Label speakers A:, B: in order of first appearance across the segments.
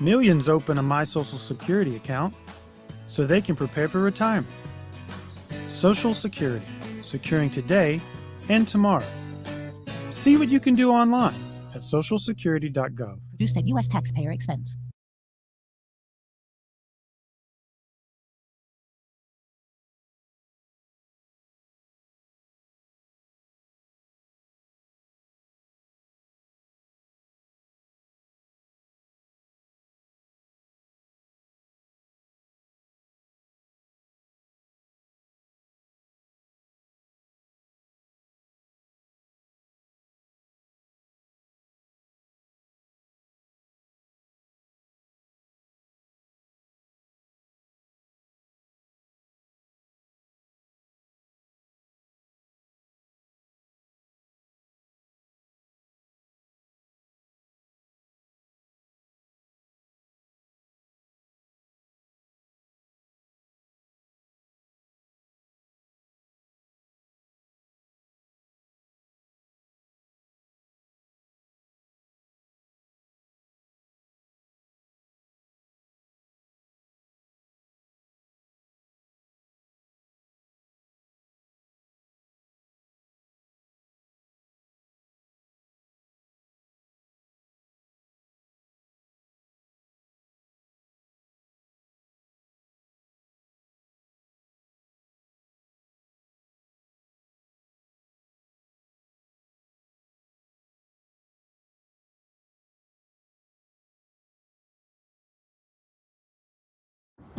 A: Millions open a My Social Security account so they can prepare for retirement. Social Security, securing today and tomorrow. See what you can do online at socialsecurity.gov.
B: Produced at U.S. taxpayer expense.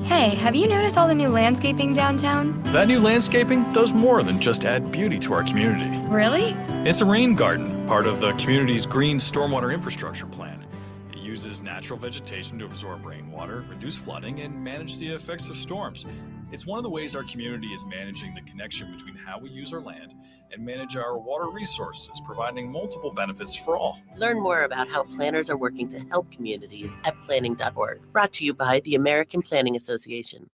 C: Hey, have you noticed all the new landscaping downtown?
D: That new landscaping does more than just add beauty to our community.
C: Really?
D: It's a rain garden, part of the community's green stormwater infrastructure plan. It uses natural vegetation to absorb rainwater, reduce flooding, and manage the effects of storms. It's one of the ways our community is managing the connection between how we use our land and manage our water resources, providing multiple benefits for all.
E: Learn more about how planners are working to help communities at planning.org. Brought to you by the American Planning Association.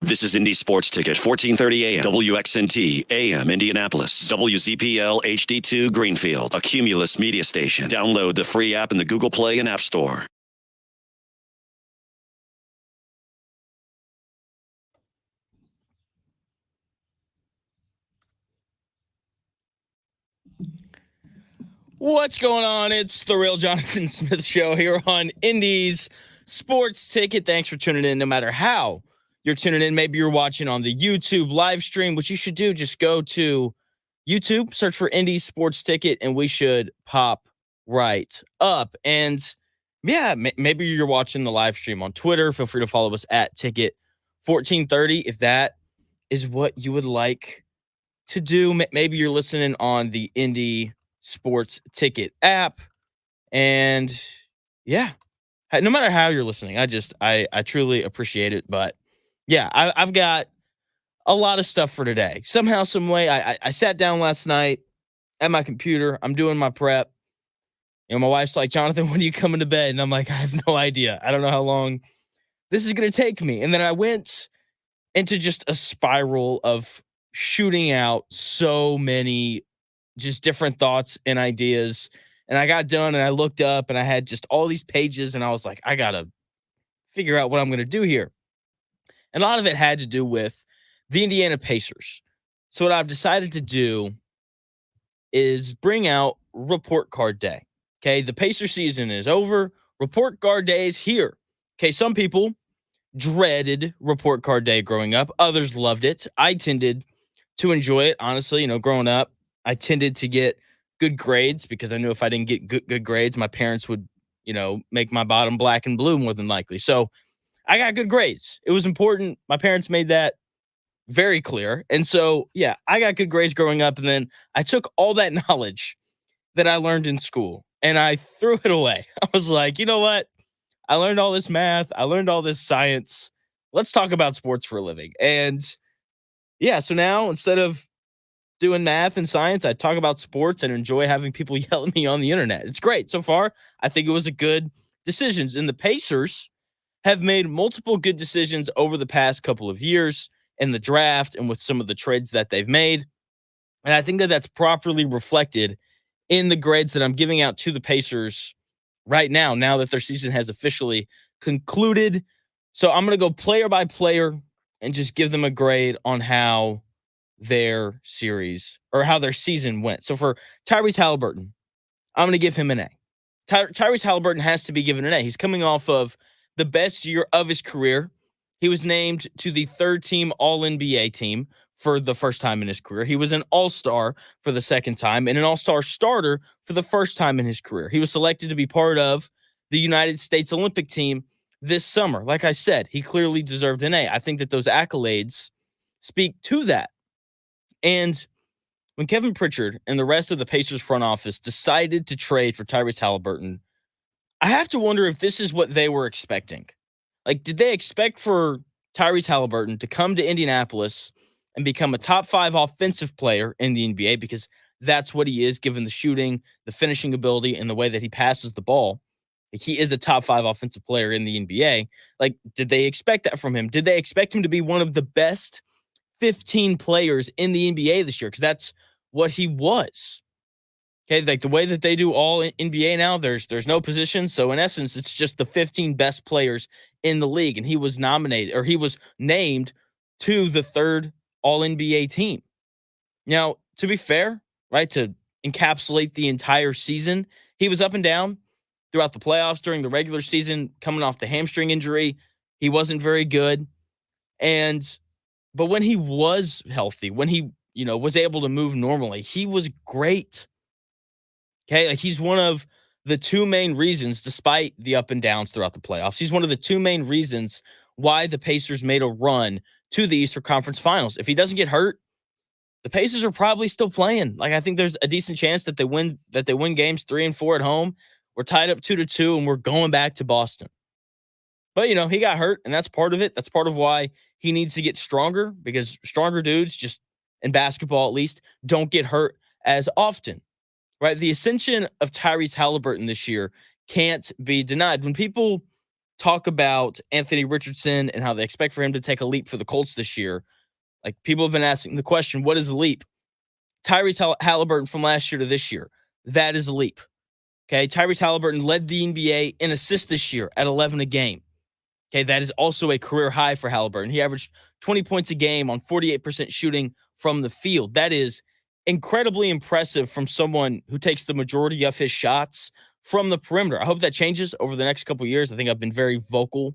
F: This is Indy Sports Ticket, 1430 AM, WXNT, AM, Indianapolis, WZPL HD2, Greenfield, a Cumulus media station. Download the free app in the Google Play and App Store.
G: What's going on? It's the Real Jonathan Smith Show here on Indy's Sports Ticket. Thanks for tuning in, no matter how you're tuning in. Maybe you're watching on the YouTube live stream, which you should do. Just go to YouTube, search for Indy's Sports Ticket, and we should pop right up. And yeah, maybe you're watching the live stream on Twitter. Feel free to follow us at Ticket1430 if that is what you would like to do. Maybe you're listening on the Indy Sports Ticket app. And yeah, no matter how you're listening, I truly appreciate it. But yeah, I've got a lot of stuff for today. Somehow, some way, I sat down last night at my computer. I'm doing my prep. You know, my wife's like, Jonathan, when are you coming to bed? And I'm like, I have no idea. I don't know how long this is going to take me. And then I went into just a spiral of shooting out so many just different thoughts and ideas. And I got done and I looked up and I had just all these pages and I was like, I got to figure out what I'm going to do here. And a lot of it had to do with the Indiana Pacers. So what I've decided to do is bring out Report Card Day. Okay, the Pacer season is over. Report Card Day is here. Okay, some people dreaded Report Card Day growing up. Others loved it. I tended to enjoy it. Honestly, you know, growing up, I tended to get good grades because I knew if I didn't get good grades, my parents would make my bottom black and blue more than likely. So I got good grades. It was important. My parents made that very clear. And so, yeah, I got good grades growing up. And then I took all that knowledge that I learned in school and I threw it away. I was like, you know what? I learned all this math. I learned all this science. Let's talk about sports for a living. And yeah, so now instead of doing math and science, I talk about sports and enjoy having people yell at me on the internet. It's great. So far, I think it was a good decisions. And the Pacers have made multiple good decisions over the past couple of years in the draft and with some of the trades that they've made. And I think that that's properly reflected in the grades that I'm giving out to the Pacers right now that their season has officially concluded. So I'm going to go player by player and just give them a grade on how their series or how their season went. So for Tyrese Halliburton, I'm going to give him an A. Tyrese Halliburton has to be given an A. He's coming off of the best year of his career. He was named to the third-team All-NBA team for the first time in his career. He was an All-Star for the second time and an All-Star starter for the first time in his career. He was selected to be part of the United States Olympic team this summer. Like I said, he clearly deserved an A. I think that those accolades speak to that. And when Kevin Pritchard and the rest of the Pacers front office decided to trade for Tyrese Halliburton, I have to wonder if this is what they were expecting. Like, did they expect for Tyrese Halliburton to come to Indianapolis and become a top 5 offensive player in the NBA? Because that's what he is, given the shooting, the finishing ability, and the way that he passes the ball. He is a top 5 offensive player in the NBA. Like, did they expect that from him? Did they expect him to be one of the best 15 players in the NBA this year? Because that's what he was. Okay, like the way that they do all NBA now, there's no position. So in essence, it's just the 15 best players in the league. And he was named to the third All NBA team. Now, to be fair, right, to encapsulate the entire season, he was up and down throughout the playoffs during the regular season, coming off the hamstring injury. He wasn't very good. But when he was healthy, when he, was able to move normally, he was great. Okay, like he's one of the two main reasons, despite the up and downs throughout the playoffs, he's one of the two main reasons why the Pacers made a run to the Eastern Conference Finals. If he doesn't get hurt, the Pacers are probably still playing. Like, I think there's a decent chance that they win games 3 and 4 at home. We're tied up 2-2, and we're going back to Boston. But, he got hurt, and that's part of it. That's part of why he needs to get stronger, because stronger dudes, just in basketball at least, don't get hurt as often. Right? The ascension of Tyrese Halliburton this year can't be denied. When people talk about Anthony Richardson and how they expect for him to take a leap for the Colts this year, like, people have been asking the question, what is a leap? Tyrese Halliburton from last year to this year, that is a leap. Okay, Tyrese Halliburton led the NBA in assists this year at 11 a game. Okay, that is also a career high for Halliburton. He averaged 20 points a game on 48% shooting from the field. That is incredibly impressive from someone who takes the majority of his shots from the perimeter. I hope that changes over the next couple of years. I think I've been very vocal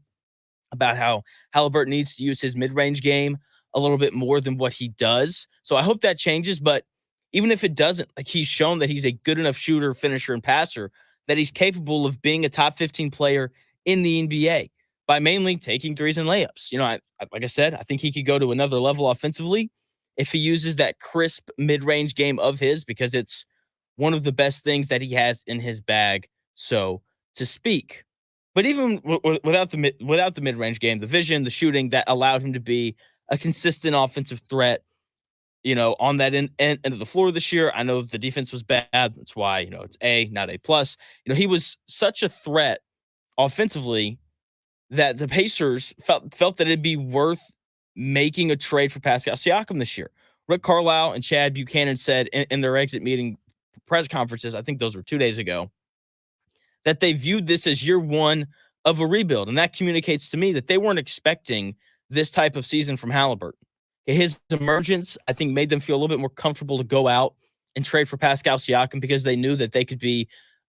G: about how Halliburton needs to use his mid-range game a little bit more than what he does. So I hope that changes. But even if it doesn't, like, he's shown that he's a good enough shooter, finisher, and passer that he's capable of being a top 15 player in the NBA by mainly taking threes and layups. Like I said, I think he could go to another level offensively if he uses that crisp mid-range game of his, because it's one of the best things that he has in his bag, so to speak. But even without the mid-range game, the vision, the shooting that allowed him to be a consistent offensive threat, on that end of the floor this year. I know the defense was bad. That's why, it's A, not A+. He was such a threat offensively that the Pacers felt that it'd be worth making a trade for Pascal Siakam this year. Rick Carlisle and Chad Buchanan said in their exit meeting press conferences, I think those were 2 days ago, that they viewed this as year one of a rebuild. And that communicates to me that they weren't expecting this type of season from Halliburton. His emergence, I think, made them feel a little bit more comfortable to go out and trade for Pascal Siakam, because they knew that they could be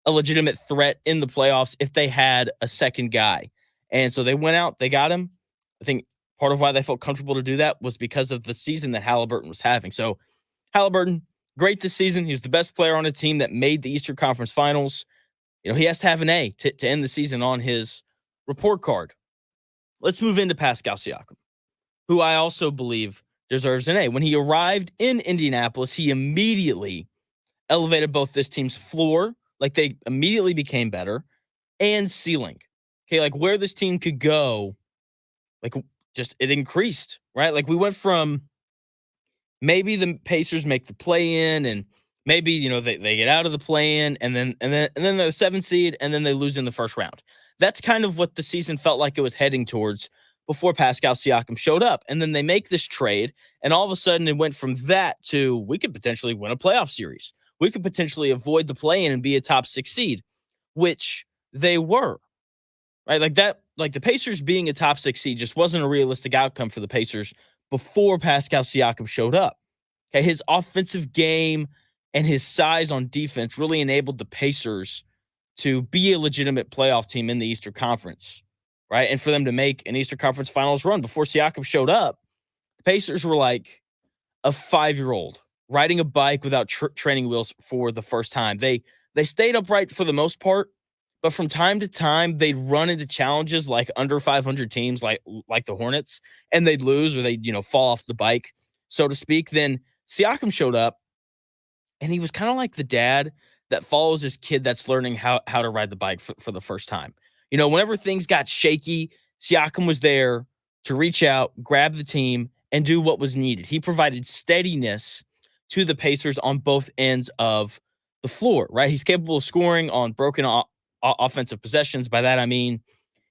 G: a legitimate threat in the playoffs if they had a second guy. And so they went out, they got him. I think part of why they felt comfortable to do that was because of the season that Halliburton was having. So Halliburton, great this season. He was the best player on a team that made the Eastern Conference Finals. he has to have an A to end the season on his report card. Let's move into Pascal Siakam, who I also believe deserves an A. When he arrived in Indianapolis, he immediately elevated both this team's floor, like they immediately became better, and ceiling. Okay, like where this team could go, like just it increased, right? Like we went from maybe the Pacers make the play in and maybe, they get out of the play in and then they're the 7th seed and then they lose in the first round. That's kind of what the season felt like it was heading towards before Pascal Siakam showed up. And then they make this trade, and all of a sudden it went from that to we could potentially win a playoff series. We could potentially avoid the play-in and be a top 6 seed, which they were, right? Like that, like the Pacers being a top 6 seed just wasn't a realistic outcome for the Pacers before Pascal Siakam showed up. Okay, his offensive game and his size on defense really enabled the Pacers to be a legitimate playoff team in the Eastern Conference, right? And for them to make an Eastern Conference Finals run. Before Siakam showed up, the Pacers were like a 5-year-old riding a bike without training wheels for the first time. They stayed upright for the most part, but from time to time they'd run into challenges like under 500 teams, like the Hornets, and they'd lose or they'd fall off the bike, so to speak. Then Siakam showed up, and he was kind of like the dad that follows his kid that's learning how to ride the bike for the first time. Whenever things got shaky, Siakam was there to reach out, grab the team, and do what was needed. He provided steadiness to the Pacers on both ends of the floor, right? He's capable of scoring on broken offensive possessions. By that, I mean,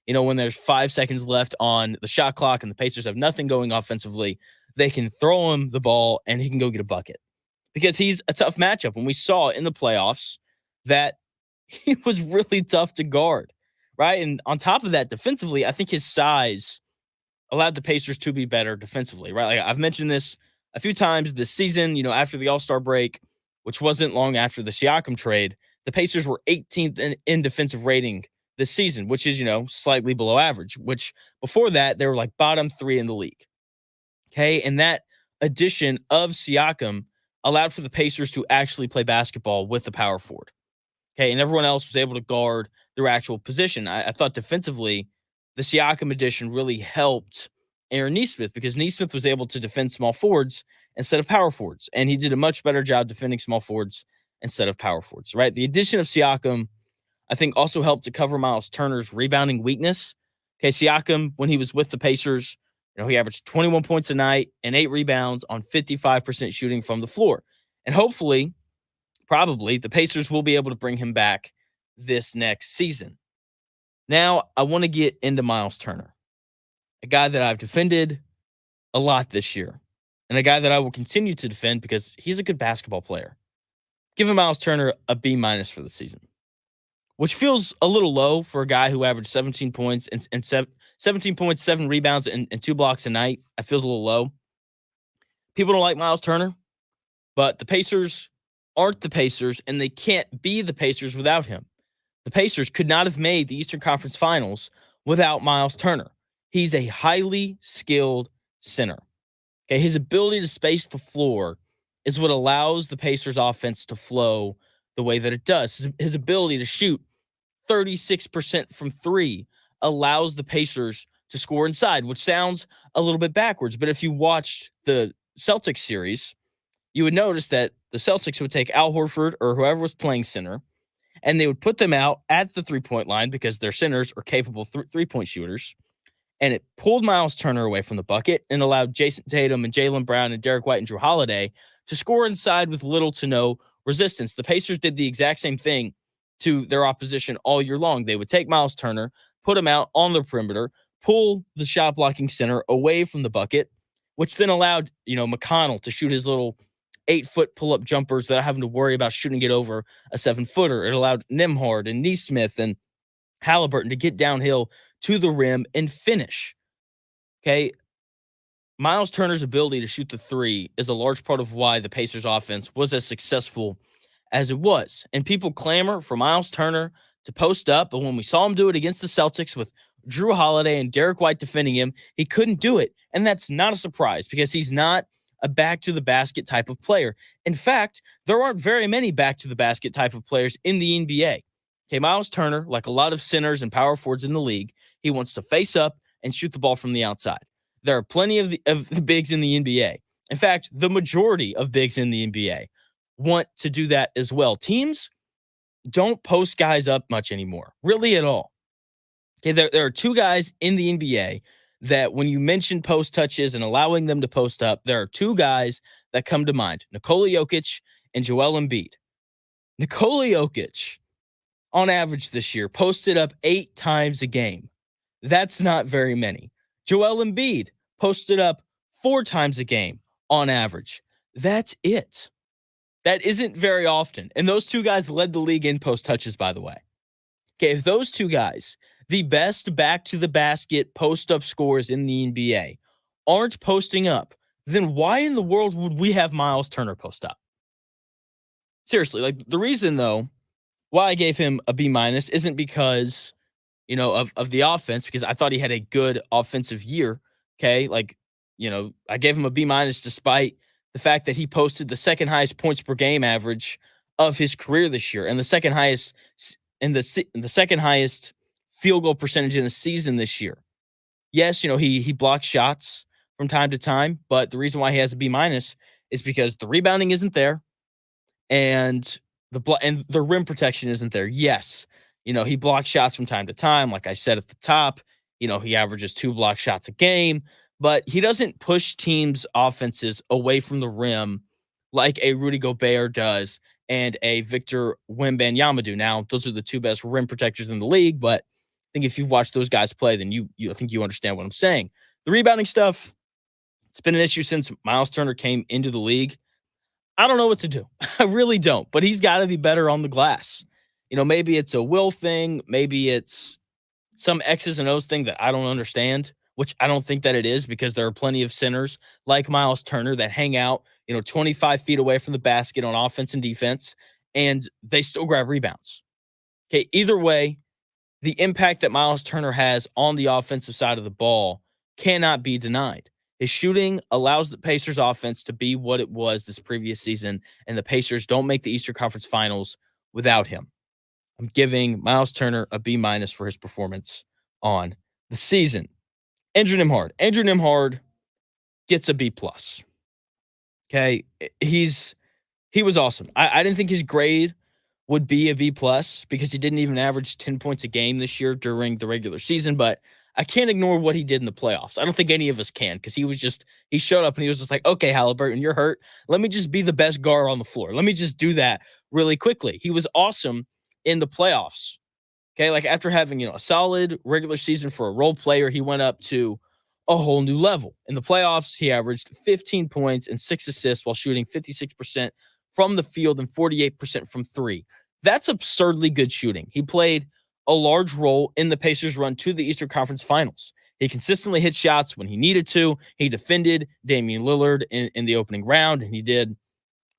G: when there's 5 seconds left on the shot clock and the Pacers have nothing going offensively, they can throw him the ball and he can go get a bucket because he's a tough matchup. And we saw in the playoffs that he was really tough to guard, right? And on top of that, defensively, I think his size allowed the Pacers to be better defensively, right? Like I've mentioned this a few times this season, after the All-Star break, which wasn't long after the Siakam trade, the Pacers were 18th in defensive rating this season, which is, slightly below average, which before that, they were like bottom 3 in the league. Okay. And that addition of Siakam allowed for the Pacers to actually play basketball with the power forward. Okay. And everyone else was able to guard their actual position. I thought defensively, the Siakam addition really helped Aaron Nesmith because Nesmith was able to defend small forwards instead of power forwards. And he did a much better job defending small forwards instead of power forwards, right? The addition of Siakam, I think, also helped to cover Miles Turner's rebounding weakness. Okay, Siakam, when he was with the Pacers, he averaged 21 points a night and 8 rebounds on 55% shooting from the floor. And hopefully, probably, the Pacers will be able to bring him back this next season. Now, I want to get into Miles Turner, a guy that I've defended a lot this year, and a guy that I will continue to defend because he's a good basketball player. Giving Miles Turner a B- for the season, which feels a little low for a guy who averaged 17 points and 17 points, 7 rebounds, and 2 blocks a night. That feels a little low. People don't like Miles Turner, but the Pacers aren't the Pacers, and they can't be the Pacers without him. The Pacers could not have made the Eastern Conference Finals without Miles Turner. He's a highly skilled center. Okay, his ability to space the floor is what allows the Pacers offense to flow the way that it does. His ability to shoot 36% from 3 allows the Pacers to score inside, which sounds a little bit backwards. But if you watched the Celtics series, you would notice that the Celtics would take Al Horford or whoever was playing center, and they would put them out at the three-point line because their centers are capable three-point shooters. And it pulled Miles Turner away from the bucket and allowed Jason Tatum and Jaylen Brown and Derek White and Drew Holiday to score inside with little to no resistance. The Pacers did the exact same thing to their opposition all year long. They would take Miles Turner, put him out on the perimeter, pull the shot blocking center away from the bucket, which then allowed, McConnell to shoot his little 8-foot pull-up jumpers without having to worry about shooting it over a 7-footer. It allowed Nembhard and Nesmith and Halliburton to get downhill to the rim and finish. Okay. Miles Turner's ability to shoot the 3 is a large part of why the Pacers offense was as successful as it was. And people clamor for Miles Turner to post up. But when we saw him do it against the Celtics with Drew Holiday and Derek White defending him, he couldn't do it. And that's not a surprise because he's not a back to the basket type of player. In fact, there aren't very many back to the basket type of players in the NBA. Okay, Miles Turner, like a lot of centers and power forwards in the league, he wants to face up and shoot the ball from the outside. There are plenty of the bigs in the NBA. In fact, the majority of bigs in the NBA want to do that as well. Teams don't post guys up much anymore, really at all. Okay, there are two guys in the NBA that when you mention post touches and allowing them to post up, there are two guys that come to mind, Nikola Jokic and Joel Embiid. Nikola Jokic, on average this year, posted up 8 times a game. That's not very many. Joel Embiid posted up 4 times a game on average. That's it. That isn't very often. And those two guys led the league in post touches, by the way. Okay, if those two guys, the best back to the basket post up scorers in the NBA, aren't posting up, then why in the world would we have Miles Turner post up? Seriously, like the reason though why I gave him a B minus isn't because, of the offense, because I thought he had a good offensive year. Okay. Like, I gave him a B minus despite the fact that he posted the second highest points per game average of his career this year and the second highest the second highest field goal percentage in a season this year. Yes, he blocks shots from time to time, but the reason why he has a B minus is because the rebounding isn't there and the rim protection isn't there. Yes, he blocks shots from time to time. Like I said at the top, he averages 2 block shots a game, but he doesn't push teams' offenses away from the rim like a Rudy Gobert does and a Victor Wembanyama do. Now, those are the 2 best rim protectors in the league, but I think if you've watched those guys play, then I think you understand what I'm saying. The rebounding stuff, it's been an issue since Miles Turner came into the league. I don't know what to do. I really don't, but he's got to be better on the glass. Maybe it's a will thing. Maybe it's some X's and O's thing that I don't understand, which I don't think that it is because there are plenty of centers like Miles Turner that hang out, 25 feet away from the basket on offense and defense, and they still grab rebounds. Okay, either way, the impact that Miles Turner has on the offensive side of the ball cannot be denied. His shooting allows the Pacers offense to be what it was this previous season, and the Pacers don't make the Eastern Conference Finals without him. I'm giving Miles Turner a B minus for his performance on the season. Andrew Nimhard. Andrew Nimhard gets a B plus. Okay. He was awesome. I didn't think his grade would be a B plus because he didn't even average 10 points a game this year during the regular season, but I can't ignore what he did in the playoffs. I don't think any of us can because he showed up and he was just like, okay, Halliburton, you're hurt. Let me just be the best guard on the floor. Let me just do that really quickly. He was awesome in the playoffs. Okay, like after having, a solid regular season for a role player, he went up to a whole new level. In the playoffs, he averaged 15 points and 6 assists while shooting 56% from the field and 48% from 3. That's absurdly good shooting. He played a large role in the Pacers' run to the Eastern Conference Finals. He consistently hit shots when he needed to. He defended Damian Lillard in the opening round, and he did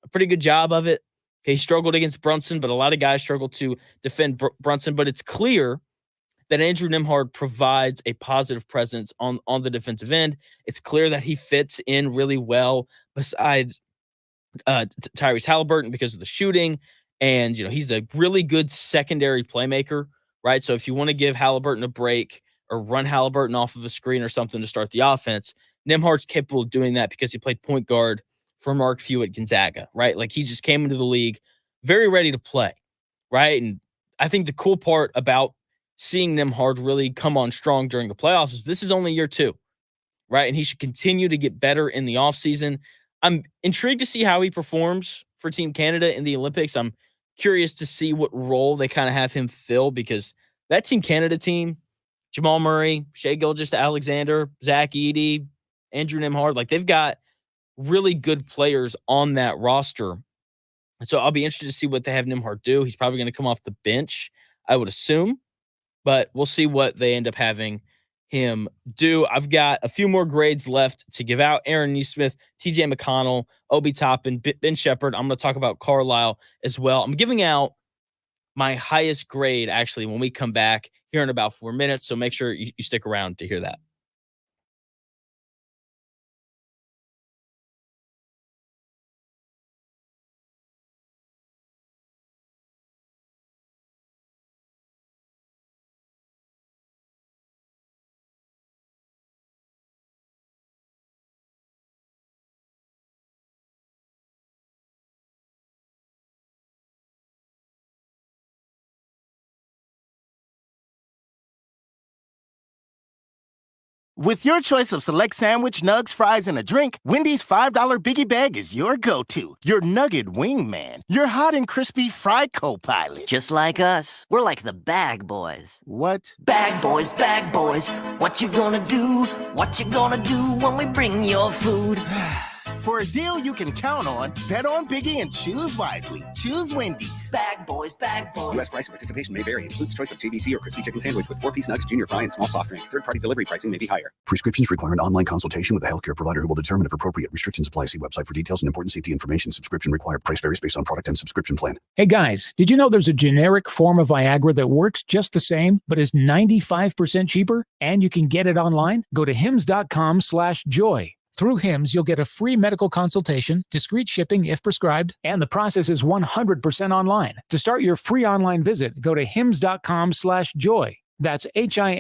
G: a pretty good job of it. He struggled against Brunson, but a lot of guys struggled to defend Brunson. But it's clear that Andrew Nimhard provides a positive presence on the defensive end. It's clear that he fits in really well besides Tyrese Halliburton because of the shooting. And, he's a really good secondary playmaker, right? So if you want to give Halliburton a break or run Halliburton off of a screen or something to start the offense, Nimhard's capable of doing that because he played point guard for Mark Few at Gonzaga, right? Like he just came into the league very ready to play, right? And I think the cool part about seeing Nimhard really come on strong during the playoffs is this is only year 2, right? And he should continue to get better in the offseason. I'm intrigued to see how he performs for Team Canada in the Olympics. I'm curious to see what role they kind of have him fill because that Team Canada team, Jamal Murray, Shai Gilgeous-Alexander, Zach Edey, Andrew Nimhard, like they've got really good players on that roster. So I'll be interested to see what they have Nimhard do. He's probably going to come off the bench, I would assume, but we'll see what they end up having him do. I've got a few more grades left to give out. Aaron Nesmith, TJ McConnell, Obi Toppin, Ben Shepherd. I'm going to talk about Carlisle as well. I'm giving out my highest grade actually when we come back here in about 4 minutes. So make sure you stick around to hear that.
H: With your choice of select sandwich, nugs, fries, and a drink, Wendy's $5 Biggie Bag is your go-to. Your nugget wingman. Your hot and crispy fry co-pilot.
I: Just like us. We're like the bag boys.
H: What?
I: Bag boys, what you gonna do? What you gonna do when we bring your food?
H: For a deal you can count on, bet on Biggie and choose wisely. Choose Wendy's.
I: Bag boys.
J: U.S. price and participation may vary. Includes choice of JBC or crispy chicken sandwich with 4-piece nuggets, junior fry, and small soft drink. Third-party delivery pricing may be higher.
K: Prescriptions require an online consultation with a healthcare provider who will determine if appropriate. Restrictions apply. See website for details and important safety information. Subscription required. Price varies based on product and subscription plan.
L: Hey guys, did you know there's a generic form of Viagra that works just the same, but is 95% cheaper? And you can get it online? Go to hims.com/joy. Through HIMS, you'll get a free medical consultation, discreet shipping if prescribed, and the process is 100% online. To start your free online visit, go to hims.com/joy. That's HIMS.com/JOY.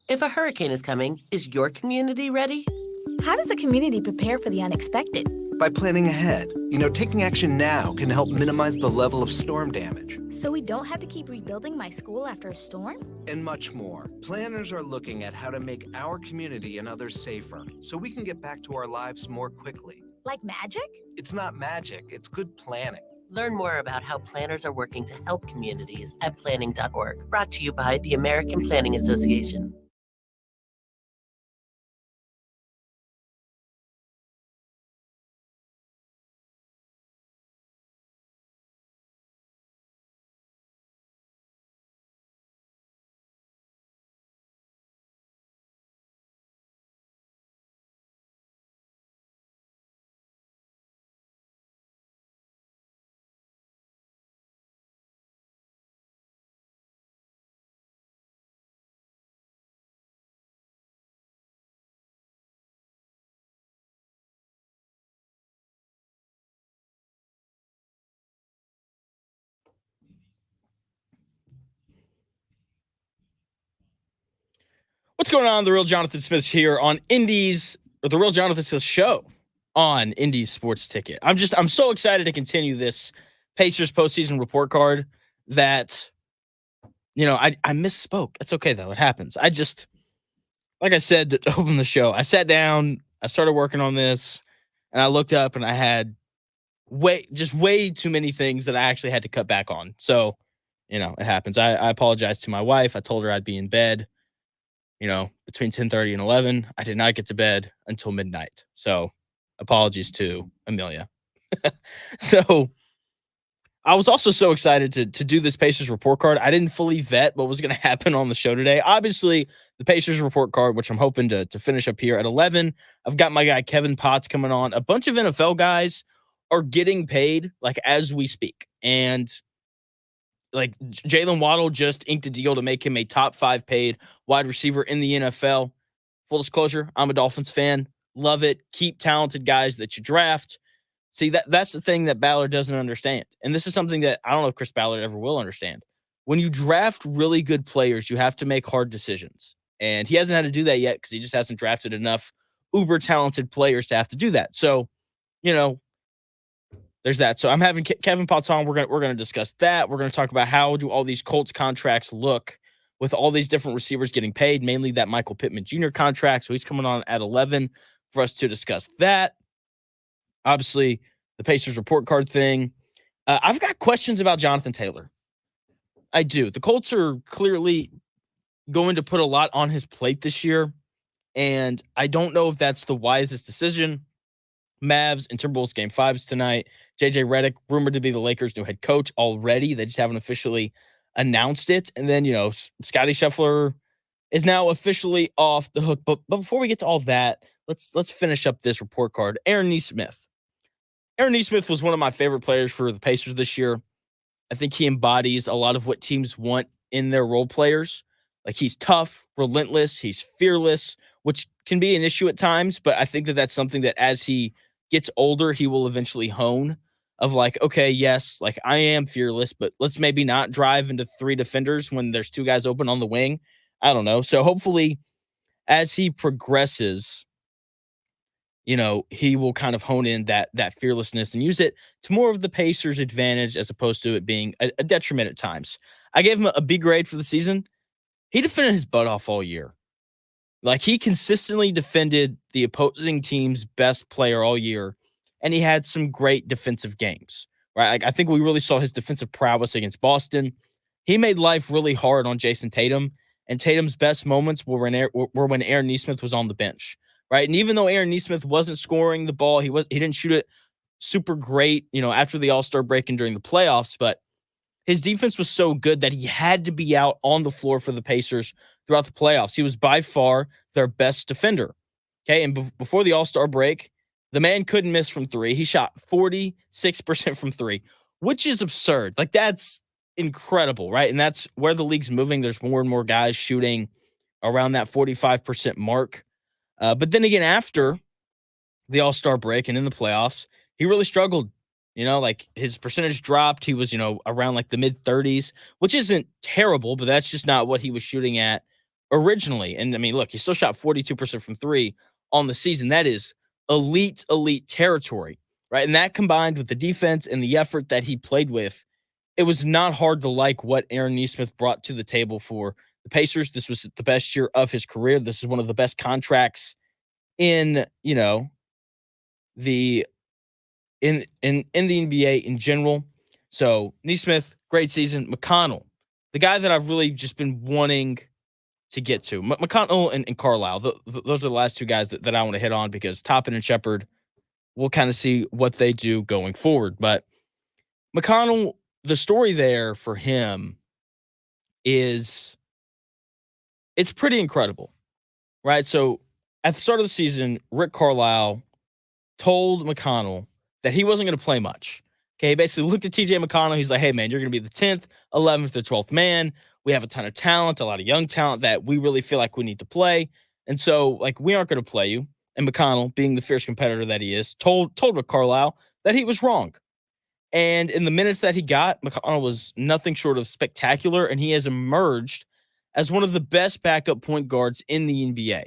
E: If a hurricane is coming, is your community ready?
M: How does a community prepare for the unexpected?
N: By planning ahead. Taking action now can help minimize the level of storm damage.
M: So we don't have to keep rebuilding my school after a storm?
N: And much more. Planners are looking at how to make our community and others safer, so we can get back to our lives more quickly.
M: Like magic?
N: It's not magic, it's good planning.
E: Learn more about how planners are working to help communities at planning.org. Brought to you by the American Planning Association.
G: What's going on? The Real Jonathan Smith here on Indies, or the Real Jonathan Smith Show on Indies Sports Ticket. I'm so excited to continue this Pacers postseason report card that, I misspoke. It's okay though. It happens. Like I said to open the show, I sat down, I started working on this, and I looked up and I had way too many things that I actually had to cut back on. So, it happens. I apologize to my wife. I told her I'd be in bed, between 10:30 and 11. I did not get to bed until midnight. So apologies to Amelia. So I was also so excited to do this Pacers report card. I didn't fully vet what was going to happen on the show today. Obviously, the Pacers report card, which I'm hoping to finish up here at 11. I've got my guy Kevin Potts coming on. A bunch of NFL guys are getting paid like as we speak. And like Jalen Waddle just inked a deal to make him a top 5 paid wide receiver in the NFL. Full disclosure, I'm a Dolphins fan. Love it. Keep talented guys that you draft. See, that's the thing that Ballard doesn't understand. And this is something that I don't know if Chris Ballard ever will understand. when you draft really good players, you have to make hard decisions. And he hasn't had to do that yet because he just hasn't drafted enough uber talented players to have to do that. So, you know, there's that. So I'm having Kevin Potts on. We're gonna discuss that. We're gonna talk about how do all these Colts contracts look with all these different receivers getting paid, mainly that Michael Pittman Jr. contract. So he's coming on at 11 for us to discuss that. Obviously, the Pacers report card thing. I've got questions about Jonathan Taylor. I do. The Colts are clearly going to put a lot on his plate this year, and I don't know if that's the wisest decision. Mavs and Timberwolves game 5 is tonight. JJ Redick rumored to be the Lakers' new head coach already. They just haven't officially announced it. And then, Scotty Scheffler is now officially off the hook. But before we get to all that, let's finish up this report card. Aaron Nesmith. Aaron Nesmith was one of my favorite players for the Pacers this year. I think he embodies a lot of what teams want in their role players. Like, he's tough, relentless, he's fearless, which can be an issue at times, but I think that that's something that as he gets older, he will eventually hone of like, okay, yes, like I am fearless, but let's maybe not drive into 3 defenders when there's 2 guys open on the wing. I don't know. So hopefully as he progresses, he will kind of hone in that fearlessness and use it to more of the Pacers' advantage as opposed to it being a detriment at times. I gave him a B grade for the season. He defended his butt off all year. Like, he consistently defended the opposing team's best player all year, and he had some great defensive games, right? Like, I think we really saw his defensive prowess against Boston. He made life really hard on Jason Tatum, and Tatum's best moments were when Aaron Nesmith was on the bench, right? And even though Aaron Nesmith wasn't scoring the ball, he didn't shoot it super great, after the All-Star break and during the playoffs, but his defense was so good that he had to be out on the floor for the Pacers throughout the playoffs. He was by far their best defender. Okay, and before the All-Star break, the man couldn't miss from 3. He shot 46% from 3, which is absurd. Like, that's incredible, right? And that's where the league's moving. There's more and more guys shooting around that 45% mark. But then again, after the All-Star break and in the playoffs, he really struggled. Like, his percentage dropped. He was, around like the mid 30s, which isn't terrible, but that's just not what he was shooting at originally. And I mean, look, he still shot 42% from 3 on the season. That is elite territory, right? And that combined with the defense and the effort that he played with, it was not hard to like what Aaron Nesmith brought to the table for the Pacers. This was the best year of his career. This is one of the best contracts in, the in the NBA in general. So Nesmith, great season. McConnell, the guy that I've really just been wanting to get to. McConnell and Carlisle, those are the last 2 guys that I want to hit on because Toppin and Shepard, we'll kind of see what they do going forward. But McConnell, the story there for him is it's pretty incredible, right? So at the start of the season, Rick Carlisle told McConnell that he wasn't going to play much. Okay, he basically looked at TJ McConnell. He's like, hey, man, you're going to be the 10th, 11th, or 12th man. We have a ton of talent, a lot of young talent that we really feel like we need to play. And so, like, we aren't going to play you. And McConnell, being the fierce competitor that he is, told Rick Carlisle that he was wrong. And in the minutes that he got, McConnell was nothing short of spectacular, and he has emerged as one of the best backup point guards in the NBA.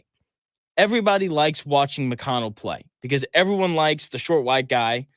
G: Everybody likes watching McConnell play because everyone likes the short, white guy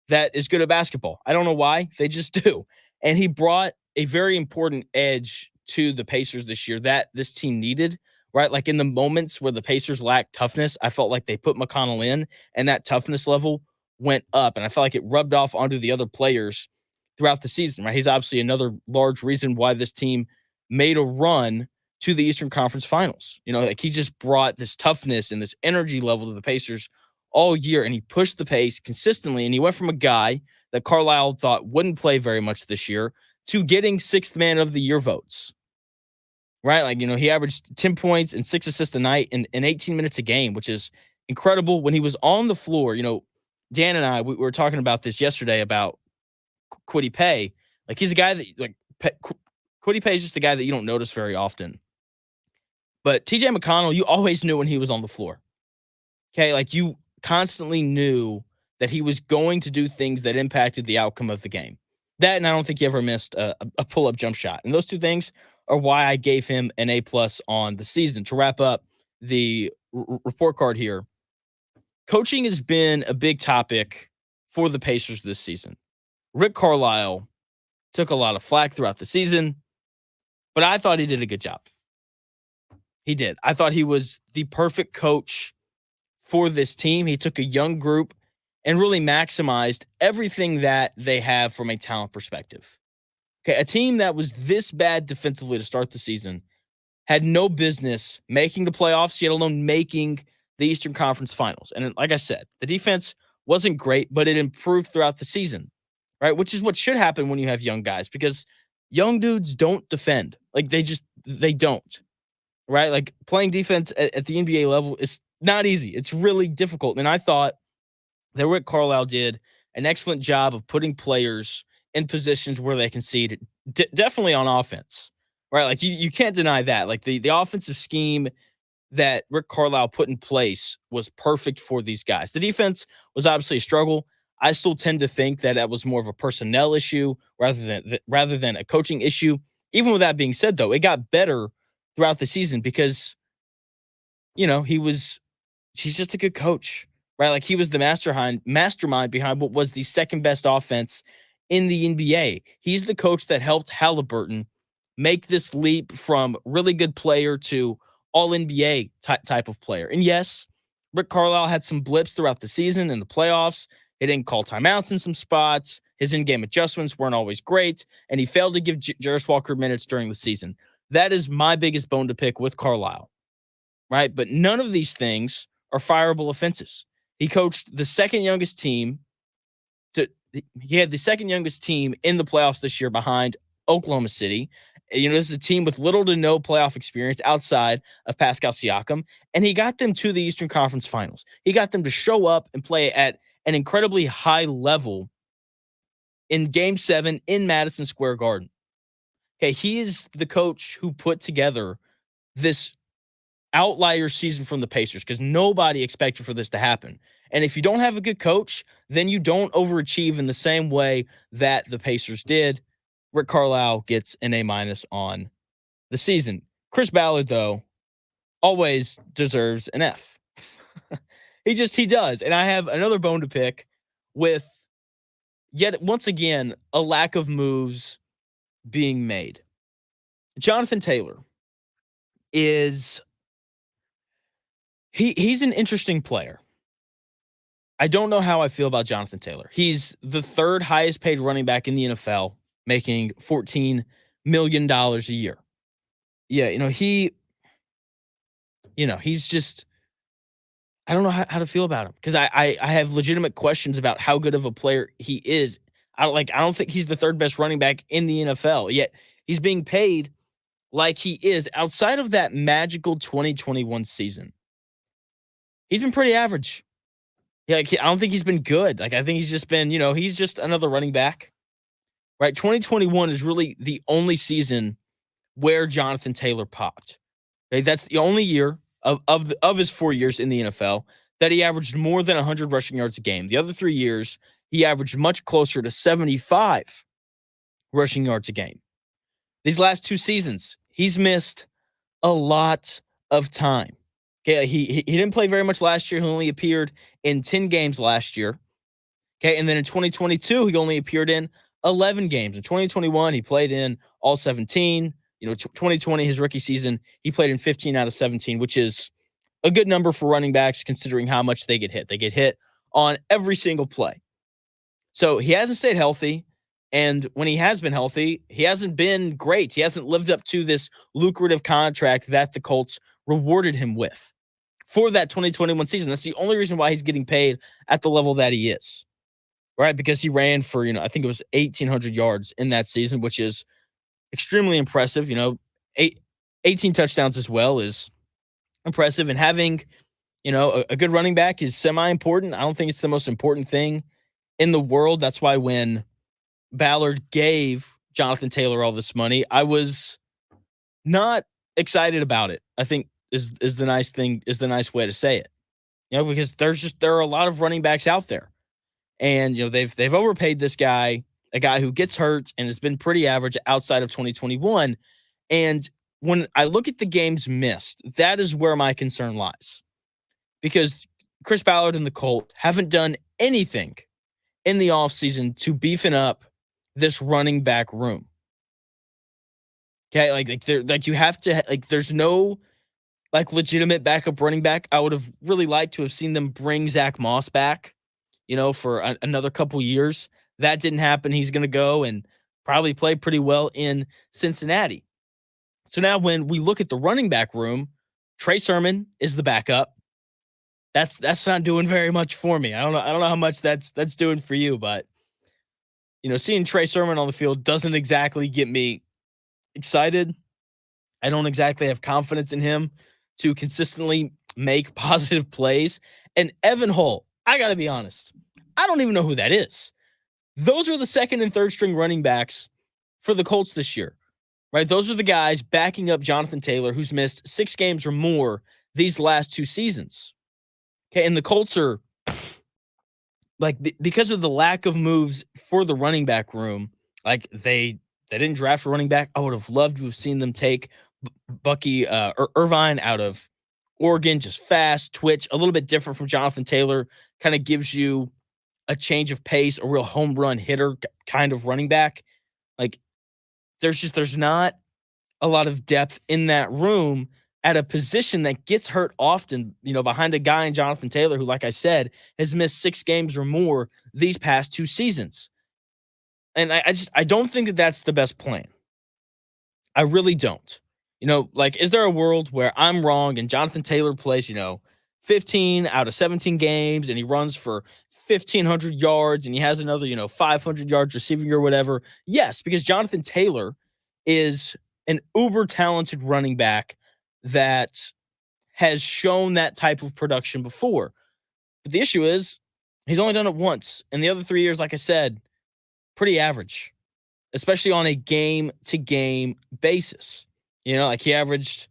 G: that is good at basketball. I don't know why. They just do. And he brought a very important edge to the Pacers this year that this team needed, right? Like, in the moments where the Pacers lacked toughness, I felt like they put McConnell in, and that toughness level went up. And I felt like it rubbed off onto the other players throughout the season, right? He's obviously another large reason why this team made a run to the Eastern Conference Finals. Like, he just brought this toughness and this energy level to the Pacers all year, and he pushed the pace consistently, and he went from a guy that Carlisle thought wouldn't play very much this year to getting 6th man of the year votes, right? Like, he averaged 10 points and 6 assists a night in 18 minutes a game, which is incredible. When he was on the floor, Dan and I, we were talking about this yesterday about Kwity Paye. Like, he's a guy that, like, Kwity Paye is just a guy that you don't notice very often. But TJ McConnell, you always knew when he was on the floor. Okay, like, you constantly knew that he was going to do things that impacted the outcome of the game. That, and I don't think he ever missed a pull-up jump shot. And those two things are why I gave him an A+ on the season. To wrap up the report card here, coaching has been a big topic for the Pacers this season. Rick Carlisle took a lot of flack throughout the season, but I thought he did a good job. He did. I thought he was the perfect coach for this team. He took a young group and really maximized everything that they have from a talent perspective. Okay, a team that was this bad defensively to start the season had no business making the playoffs, yet alone making the Eastern Conference Finals. And like I said, the defense wasn't great, but it improved throughout the season, right? Which is what should happen when you have young guys, because young dudes don't defend. Like they don't, right? Like playing defense at the NBA level is not easy. It's really difficult. And I thought that Rick Carlisle did an excellent job of putting players in positions where they concede, definitely on offense, right? Like you can't deny that. Like the offensive scheme that Rick Carlisle put in place was perfect for these guys. The defense was obviously a struggle. I still tend to think that was more of a personnel issue rather than a coaching issue. Even with that being said, though, it got better throughout the season because, he's just a good coach, right? Like he was the mastermind behind what was the second best offense in the NBA. He's the coach that helped Halliburton make this leap from really good player to all NBA type of player. And yes, Rick Carlisle had some blips throughout the season and the playoffs. He didn't call timeouts in some spots. His in-game adjustments weren't always great, and he failed to give Jarris Walker minutes during the season. That is my biggest bone to pick with Carlisle, right? But none of these things are fireable offenses. He coached the second youngest team. He had the second youngest team in the playoffs this year behind Oklahoma City. This is a team with little to no playoff experience outside of Pascal Siakam, and he got them to the Eastern Conference Finals. He got them to show up and play at an incredibly high level in Game 7 in Madison Square Garden. Okay, he is the coach who put together this outlier season from the Pacers because nobody expected for this to happen. And if you don't have a good coach, then you don't overachieve in the same way that the Pacers did. Rick Carlisle gets an A- on the season. Chris Ballard, though, always deserves an F. He does. And I have another bone to pick with yet once again a lack of moves being made. Jonathan Taylor is he's an interesting player. I don't know how I feel about Jonathan Taylor. He's the third highest paid running back in the NFL, making $14 million a year. Yeah, he's just, I don't know how to feel about him because I have legitimate questions about how good of a player he is. I don't think he's the third best running back in the NFL, yet he's being paid like he is. Outside of that magical 2021 season, he's been pretty average. Yeah, I don't think he's been good. I think he's just been, he's just another running back. Right? 2021 is really the only season where Jonathan Taylor popped. Okay? That's the only year of his 4 years in the NFL that he averaged more than 100 rushing yards a game. The other 3 years, he averaged much closer to 75 rushing yards a game. These last 2 seasons, he's missed a lot of time. Okay, he didn't play very much last year. He only appeared in 10 games last year. Okay, and then in 2022, he only appeared in 11 games. In 2021, he played in all 17. 2020, his rookie season, he played in 15 out of 17, which is a good number for running backs considering how much they get hit. They get hit on every single play. So he hasn't stayed healthy. And when he has been healthy, he hasn't been great. He hasn't lived up to this lucrative contract that the Colts rewarded him with for that 2021 season. That's the only reason why he's getting paid at the level that he is, right? Because he ran for, I think it was 1,800 yards in that season, which is extremely impressive. 18 touchdowns as well is impressive. And having, a good running back is semi-important. I don't think it's the most important thing in the world. That's why when Ballard gave Jonathan Taylor all this money, I was not excited about it. I think is the nice way to say it. Because there are a lot of running backs out there. And they've overpaid this guy a guy who gets hurt and has been pretty average outside of 2021. And when I look at the games missed, that is where my concern lies. Because Chris Ballard and the Colts haven't done anything in the offseason to beefing up this running back room. Okay, you have to, there's no legitimate backup running back. I would have really liked to have seen them bring Zach Moss back, for another couple years. That didn't happen. He's going to go and probably play pretty well in Cincinnati. So now when we look at the running back room, Trey Sermon is the backup. That's not doing very much for me. I don't know how much that's doing for you, but seeing Trey Sermon on the field doesn't exactly get me excited. I don't exactly have confidence in him to consistently make positive plays. And Evan Hull, I got to be honest, I don't even know who that is. Those are the second and third string running backs for the Colts this year, right? Those are the guys backing up Jonathan Taylor, who's missed 6 games or more these last 2 seasons. Okay, and the Colts are, because of the lack of moves for the running back room, they didn't draft a running back. I would have loved to have seen them take Bucky Irvine out of Oregon, just fast, twitch, a little bit different from Jonathan Taylor, kind of gives you a change of pace, a real home run hitter kind of running back. There's not a lot of depth in that room at a position that gets hurt often, behind a guy in Jonathan Taylor who, like I said, has missed 6 games or more these past 2 seasons. And I don't think that that's the best plan. I really don't. Is there a world where I'm wrong and Jonathan Taylor plays, 15 out of 17 games and he runs for 1,500 yards and he has another, 500 yards receiving or whatever? Yes, because Jonathan Taylor is an uber talented running back that has shown that type of production before. But the issue is he's only done it once. And the other 3 years, like I said, pretty average, especially on a game-to-game basis. He averaged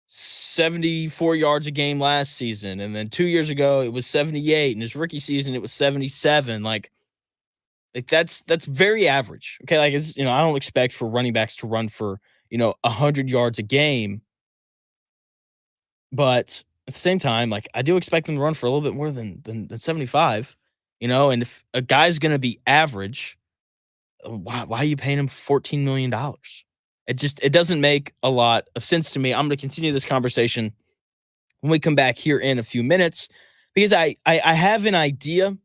G: 74 yards a game last season. And then 2 years ago, it was 78. In his rookie season, it was 77. That's very average. Okay, I don't expect for running backs to run for, 100 yards a game. But at the same time, I do expect them to run for a little bit more than 75, and if a guy's going to be average, why are you paying him $14 million? It doesn't make a lot of sense to me. I'm going to continue this conversation when we come back here in a few minutes, because I have an idea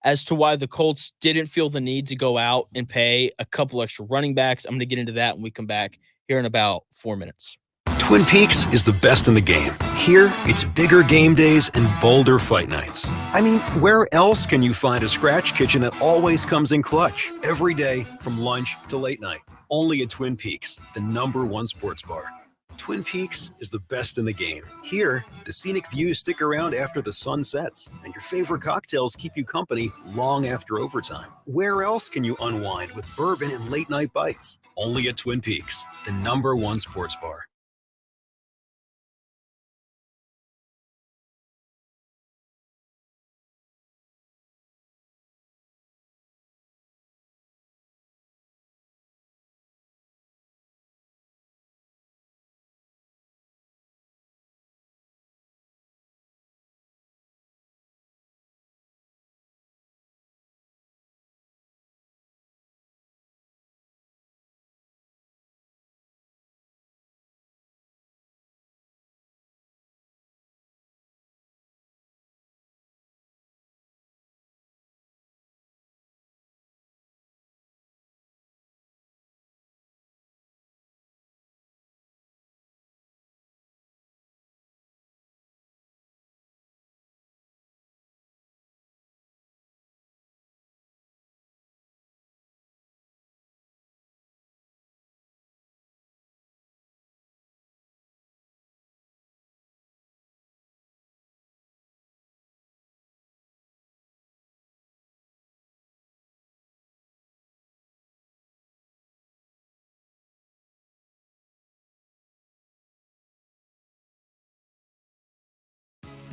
G: as to why the Colts didn't feel the need to go out and pay a couple extra running backs. I'm going to get into that when we come back here in about 4 minutes.
O: Twin Peaks is the best in the game. Here, it's bigger game days and bolder fight nights. I mean, where else can you find a scratch kitchen that always comes in clutch? Every day, from lunch to late night. Only at Twin Peaks, the #1 sports bar. Twin Peaks is the best in the game. Here, the scenic views stick around after the sun sets, and your favorite cocktails keep you company long after overtime. Where else can you unwind with bourbon and late-night bites? Only at Twin Peaks, the #1 sports bar.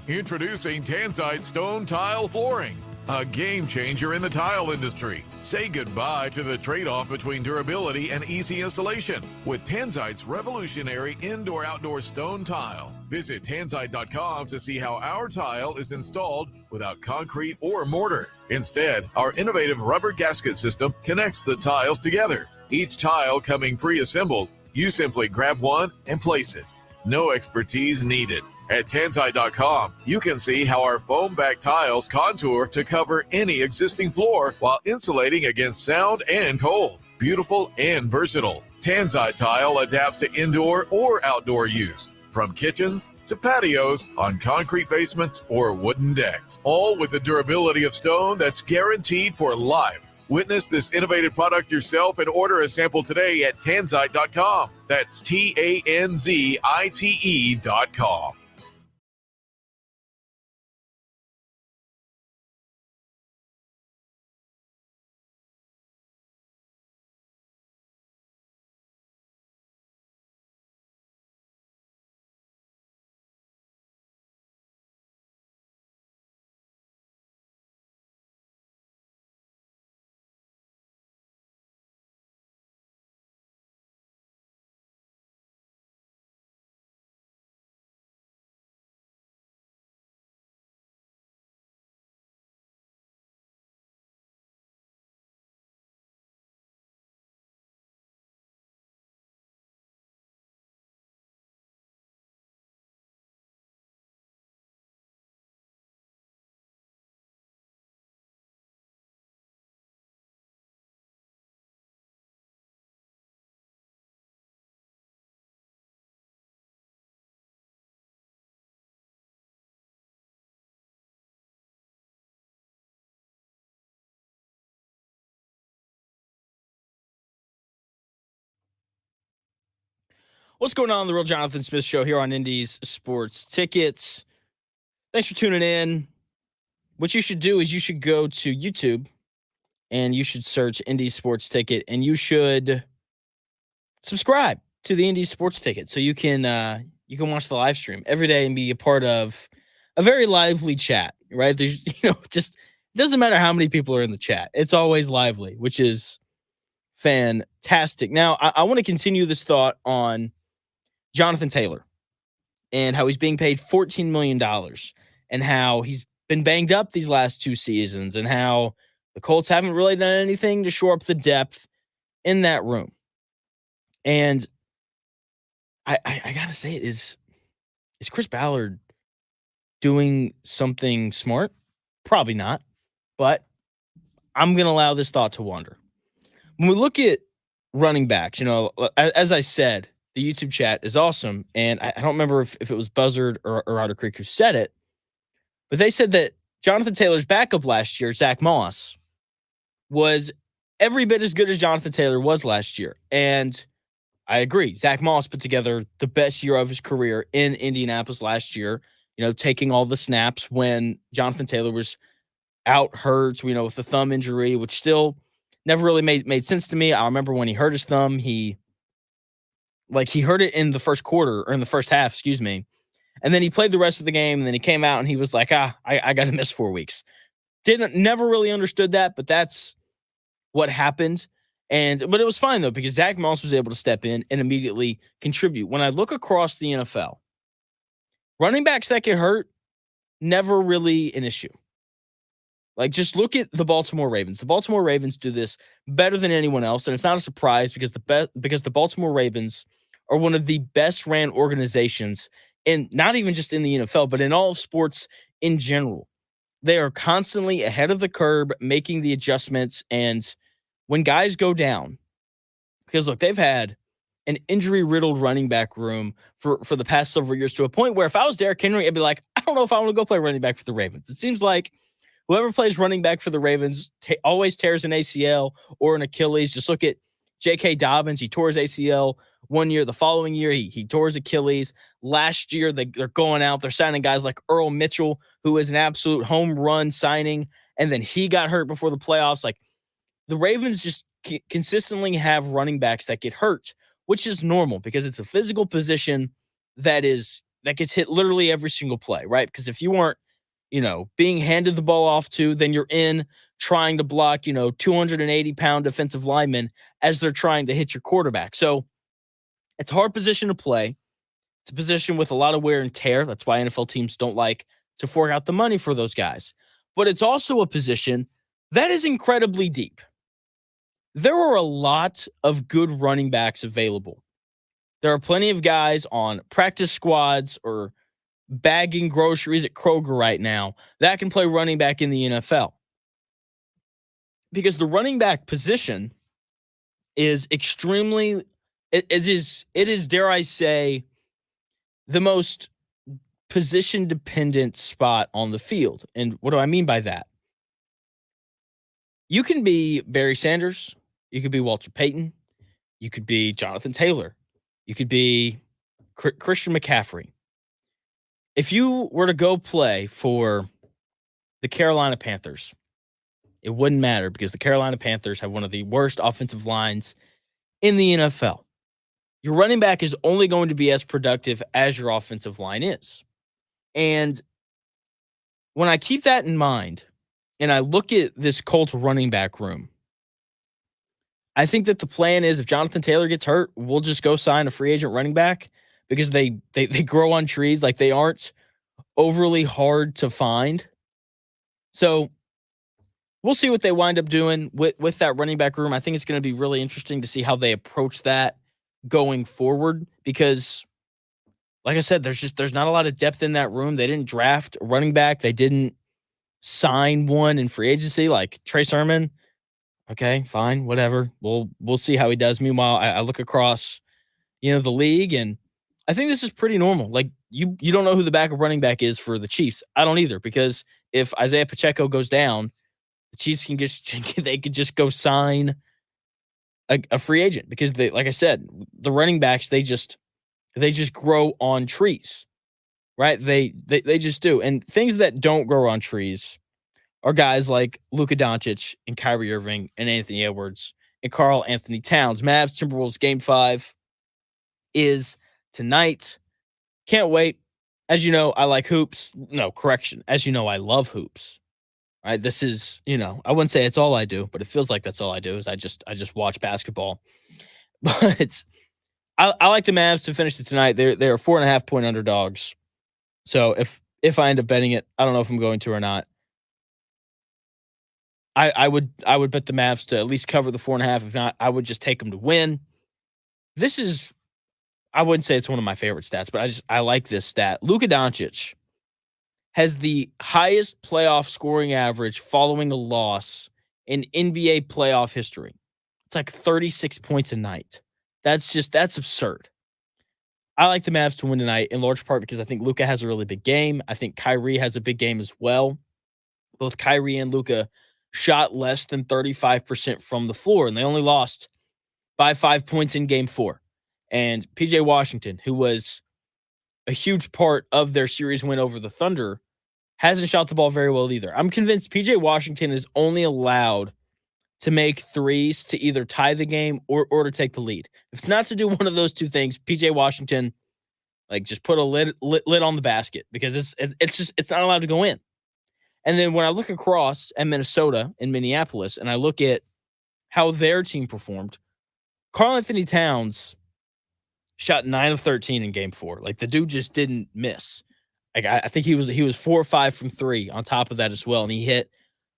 P: Introducing Tenside Stone Tile Flooring. a game changer in the tile industry. Say goodbye to the trade-off between durability and easy installation with Tanzite's revolutionary indoor-outdoor stone tile. Visit Tanzite.com to see how our tile is installed without concrete or mortar. Instead, our innovative rubber gasket system connects the tiles together. Each tile coming pre-assembled, you simply grab one and place it. No expertise needed. At Tanzite.com, you can see how our foam-back tiles contour to cover any existing floor while insulating against sound and cold. Beautiful and versatile. Tanzite tile adapts to indoor or outdoor use, from kitchens to patios, on concrete basements or wooden decks, all with the durability of stone that's guaranteed for life. Witness this innovative product yourself and order a sample today at Tanzite.com. That's TANZITE.com.
G: What's going on the Real Jonathan Smith Show here on Indy's Sports Tickets? Thanks for tuning in. What you should do is you should go to YouTube and you should search Indy's Sports Ticket, and you should subscribe to the Indy's Sports Ticket so you can watch the live stream every day and be a part of a very lively chat. Right? There's just it doesn't matter how many people are in the chat; it's always lively, which is fantastic. Now, I want to continue this thought on Jonathan Taylor and how he's being paid $14 million and how he's been banged up these last two seasons and how the Colts haven't really done anything to shore up the depth in that room. And I got to say, is Chris Ballard doing something smart? Probably not, but I'm going to allow this thought to wander. When we look at running backs, as I said, the YouTube chat is awesome. And I don't remember if it was Buzzard or Otter Creek who said it, but they said that Jonathan Taylor's backup last year, Zach Moss, was every bit as good as Jonathan Taylor was last year. And I agree. Zach Moss put together the best year of his career in Indianapolis last year, taking all the snaps when Jonathan Taylor was out hurt, with the thumb injury, which still never really made sense to me. I remember when he hurt his thumb, he hurt it in the first quarter or in the first half, excuse me. And then he played the rest of the game, and then he came out and he was like, I got to miss 4 weeks. Never really understood that, but that's what happened. But it was fine though, because Zach Moss was able to step in and immediately contribute. When I look across the NFL, running backs that get hurt, never really an issue. Just look at the Baltimore Ravens. The Baltimore Ravens do this better than anyone else, and it's not a surprise because the Baltimore Ravens are one of the best ran organizations in not even just in the NFL, but in all of sports in general. They are constantly ahead of the curve, making the adjustments, and when guys go down, because look, they've had an injury-riddled running back room for the past several years to a point where if I was Derrick Henry, I'd be like, I don't know if I want to go play running back for the Ravens. It seems like whoever plays running back for the Ravens always tears an ACL or an Achilles. Just look at J.K. Dobbins. He tore his ACL one year. The following year, he tore his Achilles. Last year, they're going out. They're signing guys like Earl Mitchell, who is an absolute home run signing, and then he got hurt before the playoffs. The Ravens just consistently have running backs that get hurt, which is normal because it's a physical position that gets hit literally every single play, right? Because if you weren't being handed the ball off to, then you're in trying to block, 280-pound defensive linemen as they're trying to hit your quarterback. So it's a hard position to play. It's a position with a lot of wear and tear. That's why NFL teams don't like to fork out the money for those guys. But it's also a position that is incredibly deep. There are a lot of good running backs available. There are plenty of guys on practice squads or bagging groceries at Kroger right now that can play running back in the NFL. Because the running back position is extremely, it is, dare I say, the most position dependent spot on the field. And what do I mean by that? You can be Barry Sanders. You could be Walter Payton. You could be Jonathan Taylor. You could be Christian McCaffrey. If you were to go play for the Carolina Panthers, it wouldn't matter because the Carolina Panthers have one of the worst offensive lines in the NFL. Your running back is only going to be as productive as your offensive line is. And when I keep that in mind and I look at this Colts running back room, I think that the plan is if Jonathan Taylor gets hurt, we'll just go sign a free agent running back because they grow on trees. Like, they aren't overly hard to find. So we'll see what they wind up doing with that running back room. I think it's going to be really interesting to see how they approach that going forward because, like I said, there's not a lot of depth in that room. They didn't draft a running back. They didn't sign one in free agency like Trey Sermon. Okay, fine, whatever. We'll see how he does. Meanwhile, I look across, the league, and I think this is pretty normal. Like, you don't know who the backup running back is for the Chiefs. I don't either, because if Isaiah Pacheco goes down, the Chiefs they could just go sign a free agent because they, like I said, the running backs they just grow on trees, right? They just do, and things that don't grow on trees are guys like Luka Doncic and Kyrie Irving and Anthony Edwards and Karl Anthony Towns. Mavs Timberwolves Game 5 is tonight. Can't wait. As you know, I like hoops. No, correction. As you know, I love hoops. Right? This is, I wouldn't say it's all I do, but it feels like that's all I do is I just watch basketball. But I like the Mavs to finish it tonight. They're 4.5 point underdogs. So if I end up betting it, I don't know if I'm going to or not. I would bet the Mavs to at least cover the 4.5. If not, I would just take them to win. This is, I wouldn't say it's one of my favorite stats, but I like this stat. Luka Doncic has the highest playoff scoring average following a loss in NBA playoff history. It's like 36 points a night. That's absurd. I like the Mavs to win tonight in large part because I think Luka has a really big game. I think Kyrie has a big game as well. Both Kyrie and Luka shot less than 35% from the floor, and they only lost by 5 points in Game 4. And PJ Washington, who was a huge part of their series win over the Thunder, hasn't shot the ball very well either. I'm convinced PJ Washington is only allowed to make threes to either tie the game or to take the lead. If it's not to do one of those two things, PJ Washington, just put a lid on the basket because it's not allowed to go in. And then when I look across at Minnesota and Minneapolis and I look at how their team performed, Karl Anthony Towns shot 9 of 13 in Game 4. Like, the dude just didn't miss. Like, I think he was 4 or 5 from 3 on top of that as well, and he hit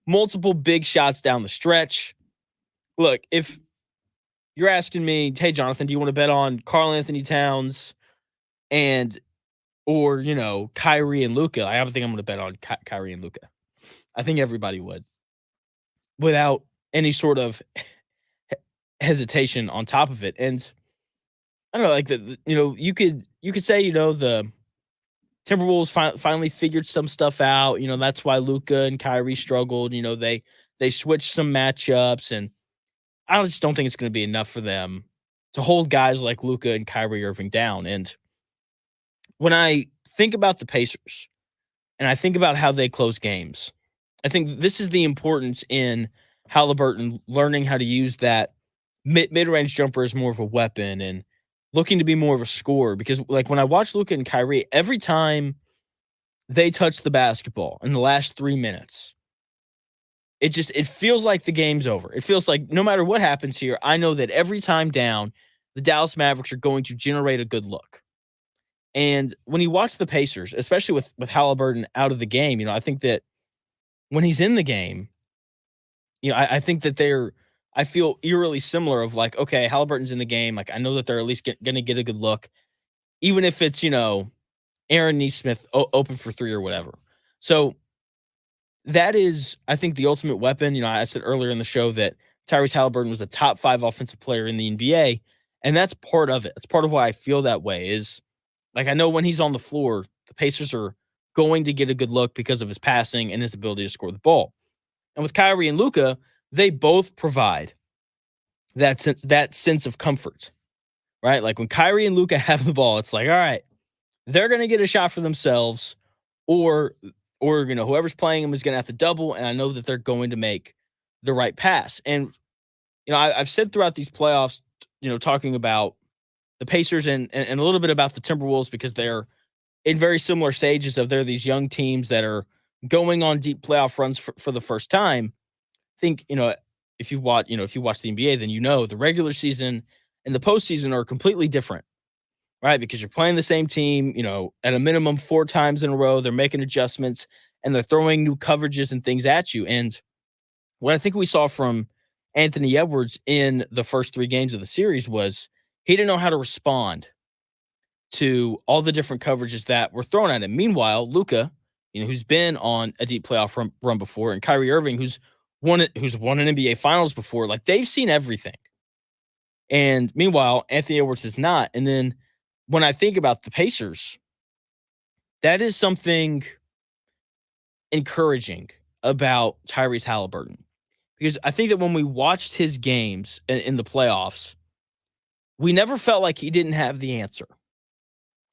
G: multiple big shots down the stretch. Look, if you're asking me, hey Jonathan, do you want to bet on Karl Anthony Towns or Kyrie and Luka? I don't think I'm going to bet on Kyrie and Luka. I think everybody would, without any sort of hesitation on top of it. And I don't know, like you could say the Timberwolves finally figured some stuff out. That's why Luka and Kyrie struggled. They switched some matchups, and I just don't think it's going to be enough for them to hold guys like Luka and Kyrie Irving down. And when I think about the Pacers and I think about how they close games, I think this is the importance in Halliburton learning how to use that mid-range jumper as more of a weapon and looking to be more of a scorer. Because, like, when I watch Luka and Kyrie, every time they touch the basketball in the last 3 minutes, it feels like the game's over. It feels like no matter what happens here, I know that every time down, the Dallas Mavericks are going to generate a good look. And when you watch the Pacers, especially with Halliburton out of the game, I think that when he's in the game, I think that I feel eerily similar of like, okay, Halliburton's in the game. Like, I know that they're at least going to get a good look, even if it's, Aaron Nesmith open for three or whatever. So that is, I think, the ultimate weapon. I said earlier in the show that Tyrese Halliburton was a top 5 offensive player in the NBA, and that's part of it. That's part of why I feel that way is, like, I know when he's on the floor, the Pacers are going to get a good look because of his passing and his ability to score the ball. And with Kyrie and Luka, they both provide that sense of comfort, right? Like when Kyrie and Luka have the ball, it's like, all right, they're going to get a shot for themselves, or whoever's playing them is going to have to double, and I know that they're going to make the right pass. And I've said throughout these playoffs, talking about the Pacers and a little bit about the Timberwolves, because they're in very similar stages of they're these young teams that are going on deep playoff runs for the first time. I think, if you watch the NBA, then the regular season and the postseason are completely different, right? Because you're playing the same team, at a minimum 4 times in a row. They're making adjustments and they're throwing new coverages and things at you. And what I think we saw from Anthony Edwards in the first 3 games of the series was he didn't know how to respond to all the different coverages that were thrown at him. Meanwhile, Luka, who's been on a deep playoff run before, and Kyrie Irving, who's won an NBA Finals before, like, they've seen everything. And meanwhile, Anthony Edwards is not. And then when I think about the Pacers, that is something encouraging about Tyrese Halliburton. Because I think that when we watched his games in the playoffs, we never felt like he didn't have the answer.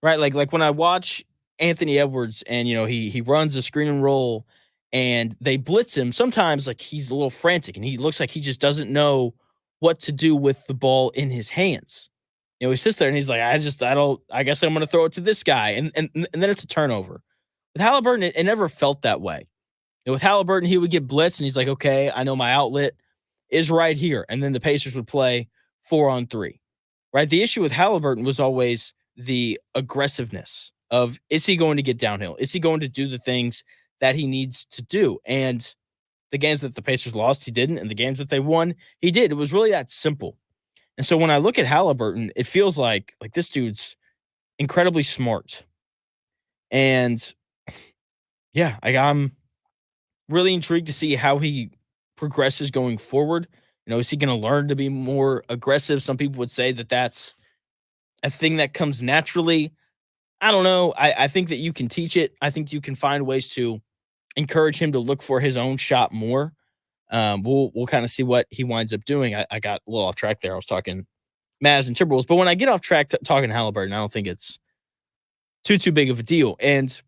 G: Right? Like when I watch Anthony Edwards and, he runs a screen and roll and they blitz him, sometimes like he's a little frantic and he looks like he just doesn't know what to do with the ball in his hands. He sits there and he's like, I guess I'm going to throw it to this guy. And then it's a turnover. With Halliburton, it never felt that way. With Halliburton, he would get blitzed and he's like, okay, I know my outlet is right here. And then the Pacers would play 4-on-3, right? The issue with Halliburton was always the aggressiveness of, is he going to get downhill? Is he going to do the things that he needs to do? And the games that the Pacers lost, he didn't. And the games that they won, he did. It was really that simple. And so when I look at Halliburton, it feels like this dude's incredibly smart. And yeah, I'm really intrigued to see how he progresses going forward. Is he going to learn to be more aggressive? Some people would say that that's a thing that comes naturally. I don't know. I think that you can teach it. I think you can find ways to encourage him to look for his own shot more. We'll kind of see what he winds up doing. I got a little off track there. I was talking Mavs and Timberwolves, but when I get off track talking Halliburton, I don't think it's too big of a deal. And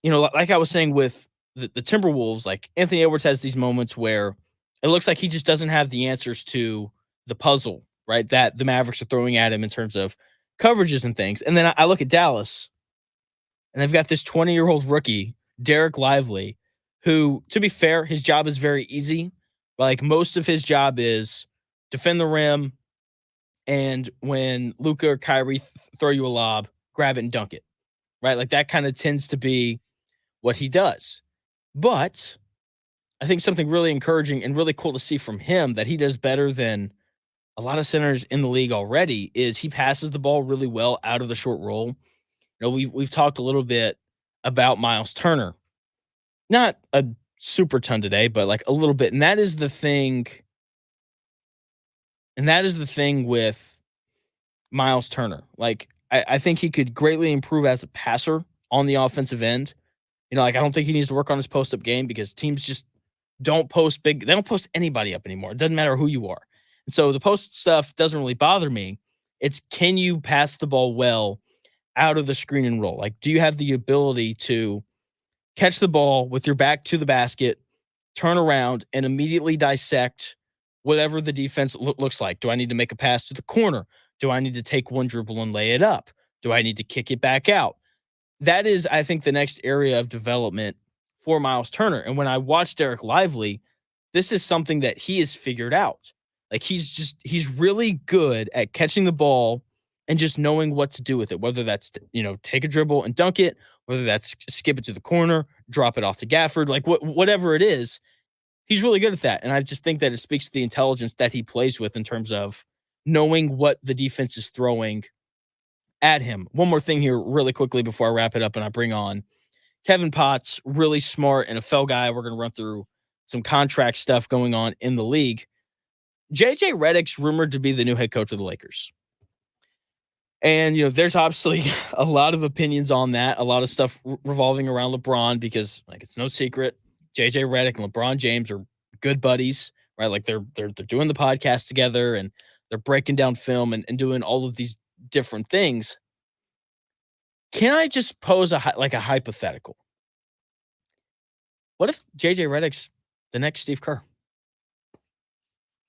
G: like I was saying with the Timberwolves, like Anthony Edwards has these moments where it looks like he just doesn't have the answers to the puzzle, right, that the Mavericks are throwing at him in terms of coverages and things. And then I look at Dallas, and they've got this 20-year-old rookie, Derek Lively, who, to be fair, his job is very easy. Like, most of his job is defend the rim, and when Luka or Kyrie throw you a lob, grab it and dunk it, right? Like, that kind of tends to be what he does. But I think something really encouraging and really cool to see from him that he does better than a lot of centers in the league already is he passes the ball really well out of the short roll. We've talked a little bit about Miles Turner. Not a super ton today, but like a little bit. And that is the thing. And that is the thing with Miles Turner. Like, I think he could greatly improve as a passer on the offensive end. I don't think he needs to work on his post-up game because teams just don't post big. They don't post anybody up anymore. It doesn't matter who you are. And so the post stuff doesn't really bother me. It's, can you pass the ball well out of the screen and roll? Like, do you have the ability to catch the ball with your back to the basket, turn around, and immediately dissect whatever the defense looks like? Do I need to make a pass to the corner? Do I need to take one dribble and lay it up? Do I need to kick it back out? that is, I think, the next area of development for Miles Turner. And when I watch Derek Lively, this is something that he has figured out. Like he's really good at catching the ball and just knowing what to do with it, whether that's, take a dribble and dunk it, whether that's skip it to the corner, drop it off to Gafford, like whatever it is, he's really good at that. And I just think that it speaks to the intelligence that he plays with in terms of knowing what the defense is throwing at him. One more thing here really quickly before I wrap it up and I bring on Kevin Potts, really smart NFL guy. We're going to run through some contract stuff going on in the league. JJ Redick's rumored to be the new head coach of the Lakers. And, there's obviously a lot of opinions on that, a lot of stuff revolving around LeBron because, like, it's no secret, JJ Redick and LeBron James are good buddies, right? Like, they're doing the podcast together and they're breaking down film and doing all of these different things. Can I just pose a hypothetical? What if JJ Redick's the next Steve Kerr?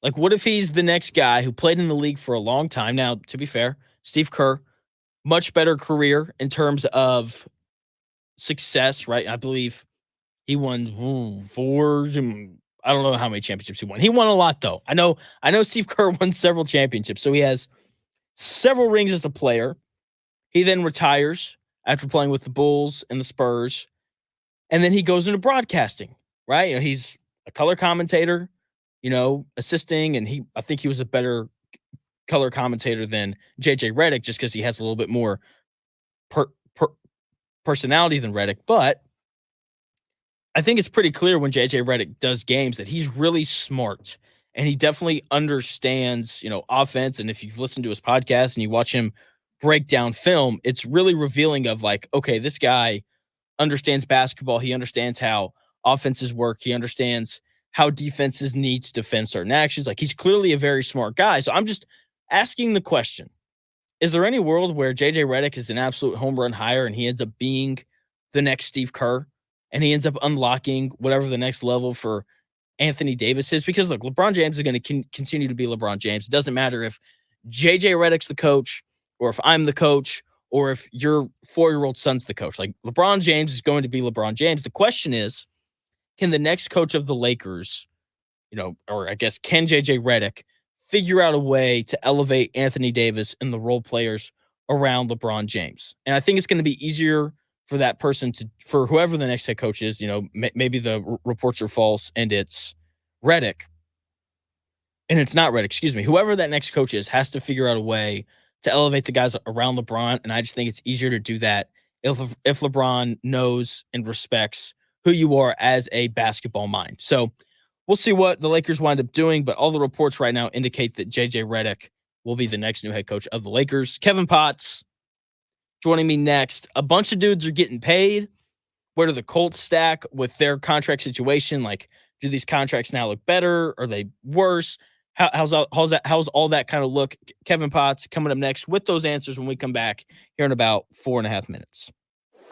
G: Like, what if he's the next guy who played in the league for a long time? Now, to be fair, Steve Kerr, much better career in terms of success, right? I believe he won 4. I don't know how many championships he won. He won a lot, though. I know Steve Kerr won several championships, so he has several rings as a player. He then retires after playing with the Bulls and the Spurs, and then he goes into broadcasting, right? He's a color commentator, assisting, and I think he was a better color commentator than JJ Redick just because he has a little bit more personality than Redick. But I think it's pretty clear when JJ Redick does games that he's really smart and he definitely understands, offense. And if you've listened to his podcast and you watch him break down film, it's really revealing of like, okay, this guy understands basketball. He understands how offenses work. He understands how defenses need to defend certain actions. Like, he's clearly a very smart guy. So I'm just asking the question, is there any world where JJ Redick is an absolute home run hire and he ends up being the next Steve Kerr and he ends up unlocking whatever the next level for Anthony Davis is? Because look, LeBron James is going to continue to be LeBron James. It doesn't matter if JJ Redick's the coach or if I'm the coach or if your 4-year-old son's the coach. Like, LeBron James is going to be LeBron James. The question is, can the next coach of the Lakers, or I guess can JJ Redick figure out a way to elevate Anthony Davis and the role players around LeBron James? And I think it's going to be easier for that person for whoever the next head coach is, maybe the reports are false and it's Redick. And it's not Redick, excuse me. Whoever that next coach is has to figure out a way to elevate the guys around LeBron. And I just think it's easier to do that if LeBron knows and respects who you are as a basketball mind. So we'll see what the Lakers wind up doing, but all the reports right now indicate that JJ Redick will be the next new head coach of the Lakers. Kevin Potts joining me next. A bunch of dudes are getting paid. Where do the Colts stack with their contract situation? Like, do these contracts now look better? Are they worse? How's all that kind of look? Kevin Potts coming up next with those answers when we come back here in about 4.5 minutes.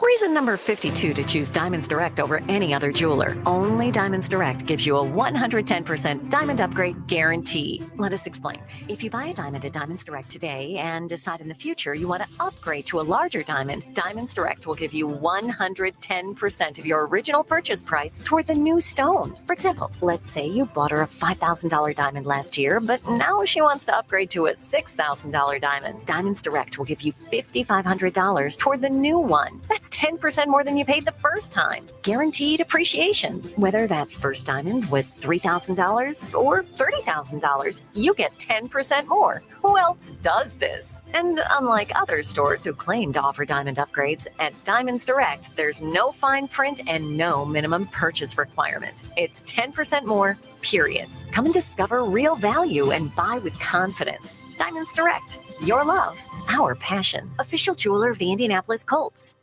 Q: Reason number 52 to choose Diamonds Direct over any other jeweler. Only Diamonds Direct gives you a 110% diamond upgrade guarantee. Let us explain. If you buy a diamond at Diamonds Direct today and decide in the future you want to upgrade to a larger diamond, Diamonds Direct will give you 110% of your original purchase price toward the new stone. For example, let's say you bought her a $5,000 diamond last year, but now she wants to upgrade to a $6,000 diamond. Diamonds Direct will give you $5,500 toward the new one. That's 10% more than you paid the first time. Guaranteed appreciation. Whether that first diamond was $3,000 or $30,000, you get 10% more. Who else does this? And unlike other stores who claim to offer diamond upgrades, at Diamonds Direct, there's no fine print and no minimum purchase requirement. It's 10% more, period. Come and discover real value and buy with confidence. Diamonds Direct. Your love, our passion. Official jeweler of the Indianapolis Colts.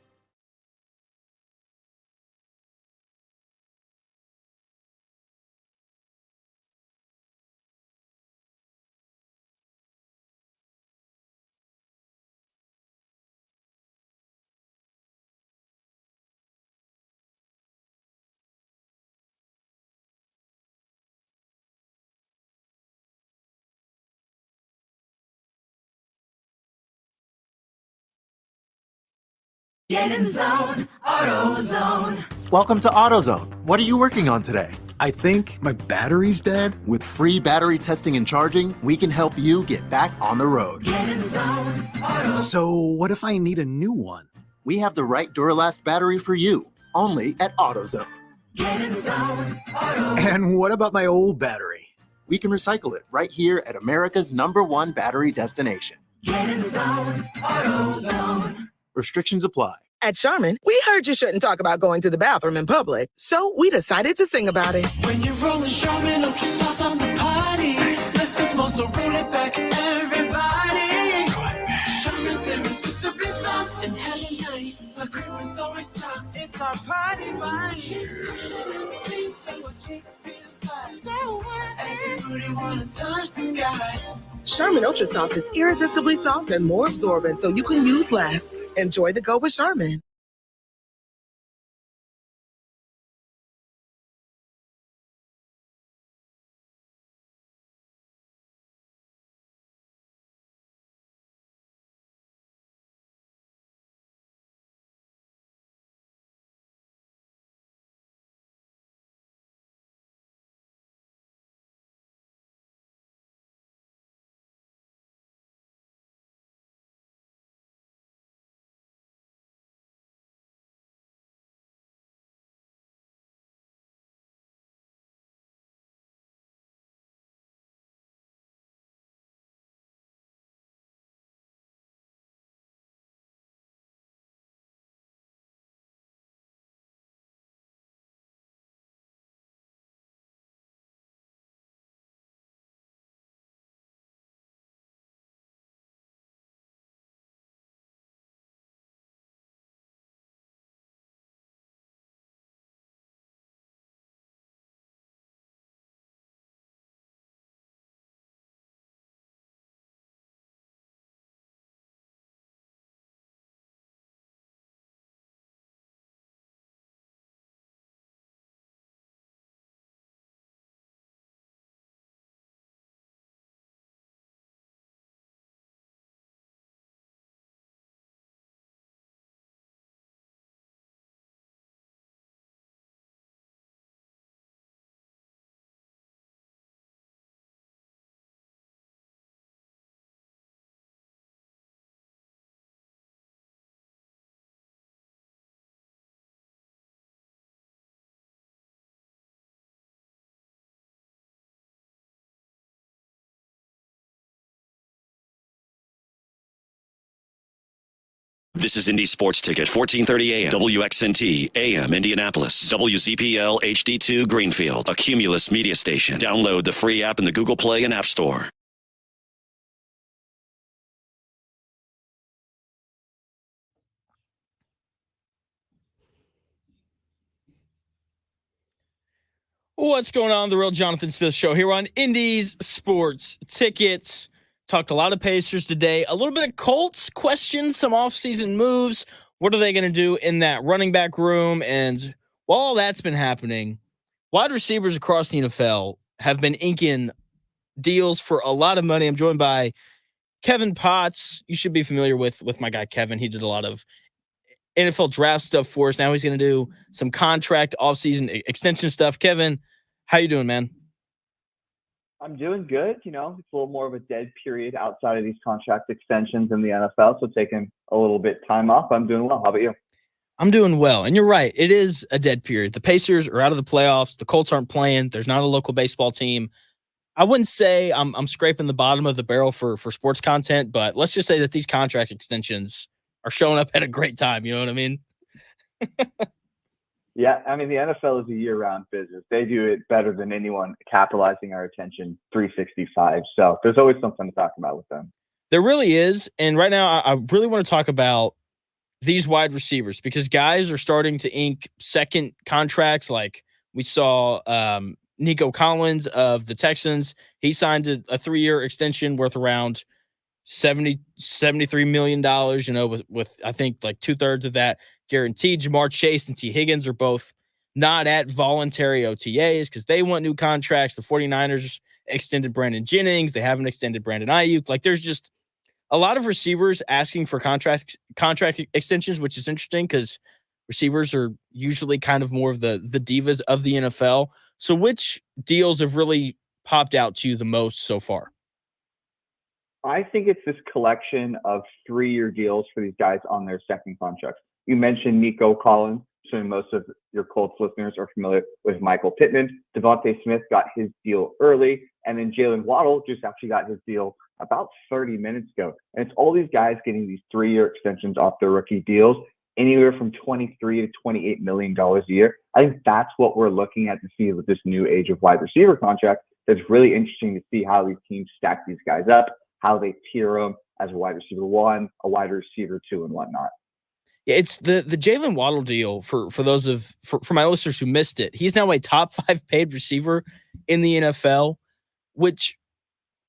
I: Get in zone, AutoZone.
R: Welcome to AutoZone. What are you working on today?
O: I think my battery's dead.
R: With free battery testing and charging, we can help you get back on the road.
I: Get in zone, AutoZone.
O: So what if I need a new one?
R: We have the right Duralast battery for you, only at AutoZone.
I: Get in zone, AutoZone.
O: And what about my old battery?
R: We can recycle it right here at America's #1 battery destination.
I: Get in zone, AutoZone.
R: Restrictions apply.
S: At Charmin, we heard you shouldn't talk about going to the bathroom in public, so we decided to sing about it.
I: When you're rolling Charmin Ultra Soft on the potty, less is more, so roll it back, everybody. Charmin's irresistibly soft and hella nice. The cream is always soft. It's our party vibe. So what? Everybody wanna touch the sky.
S: Charmin Ultra Soft is irresistibly soft and more absorbent, so you can use less. Enjoy the go with Charmin.
F: This is Indy Sports Ticket, 1430 AM, WXNT, AM, Indianapolis, WZPL, HD2, Greenfield, a Cumulus media station. Download the free app in the Google Play and App Store.
G: What's going on? The Real Jonathan Smith Show here on Indy's Sports Tickets. Talked a lot of Pacers today. A little bit of Colts questions, some offseason moves. What are they going to do in that running back room? And while all that's been happening, wide receivers across the NFL have been inking deals for a lot of money. I'm joined by Kevin Potts. You should be familiar with my guy Kevin. He did a lot of NFL draft stuff for us. Now he's going to do some contract offseason extension stuff. Kevin, how you doing, man?
T: I'm doing good. You know, it's a little more of a dead period outside of these contract extensions in the NFL. So taking a little bit time off. I'm doing well. How about you?
G: I'm doing well. And you're right. It is a dead period. The Pacers are out of the playoffs. The Colts aren't playing. There's not a local baseball team. I wouldn't say I'm scraping the bottom of the barrel for sports content, but let's just say that these contract extensions are showing up at a great time. You know what I mean?
T: Yeah, I mean, the NFL is a year-round business. They do it better than anyone, capitalizing our attention 365. So there's always something to talk about with them.
G: There really is. And right now, I really want to talk about these wide receivers because guys are starting to ink second contracts. Like we saw Nico Collins of the Texans. He signed a 3-year extension worth around $73 million, you know, with I think like 2/3 of that guaranteed. Jamar Chase and T. Higgins are both not at voluntary OTAs because they want new contracts. The 49ers extended Brandon Jennings. They haven't extended Brandon Ayuk. Like there's just a lot of receivers asking for contract extensions, which is interesting because receivers are usually kind of more of the divas of the NFL. So which deals have really popped out to you the most so far?
T: I think it's this collection of 3-year deals for these guys on their second contracts. You mentioned Nico Collins, so most of your Colts listeners are familiar with Michael Pittman. Devontae Smith got his deal early, and then Jalen Waddle just actually got his deal about 30 minutes ago. And it's all these guys getting these 3-year extensions off their rookie deals, anywhere from $23 to $28 million a year. I think that's what we're looking at to see with this new age of wide receiver contract. That's really interesting to see how these teams stack these guys up, how they tier them as a wide receiver 1, a wide receiver 2, and whatnot.
G: Yeah, it's the Jalen Waddle deal for those for my listeners who missed it. He's now a top 5 paid receiver in the NFL, which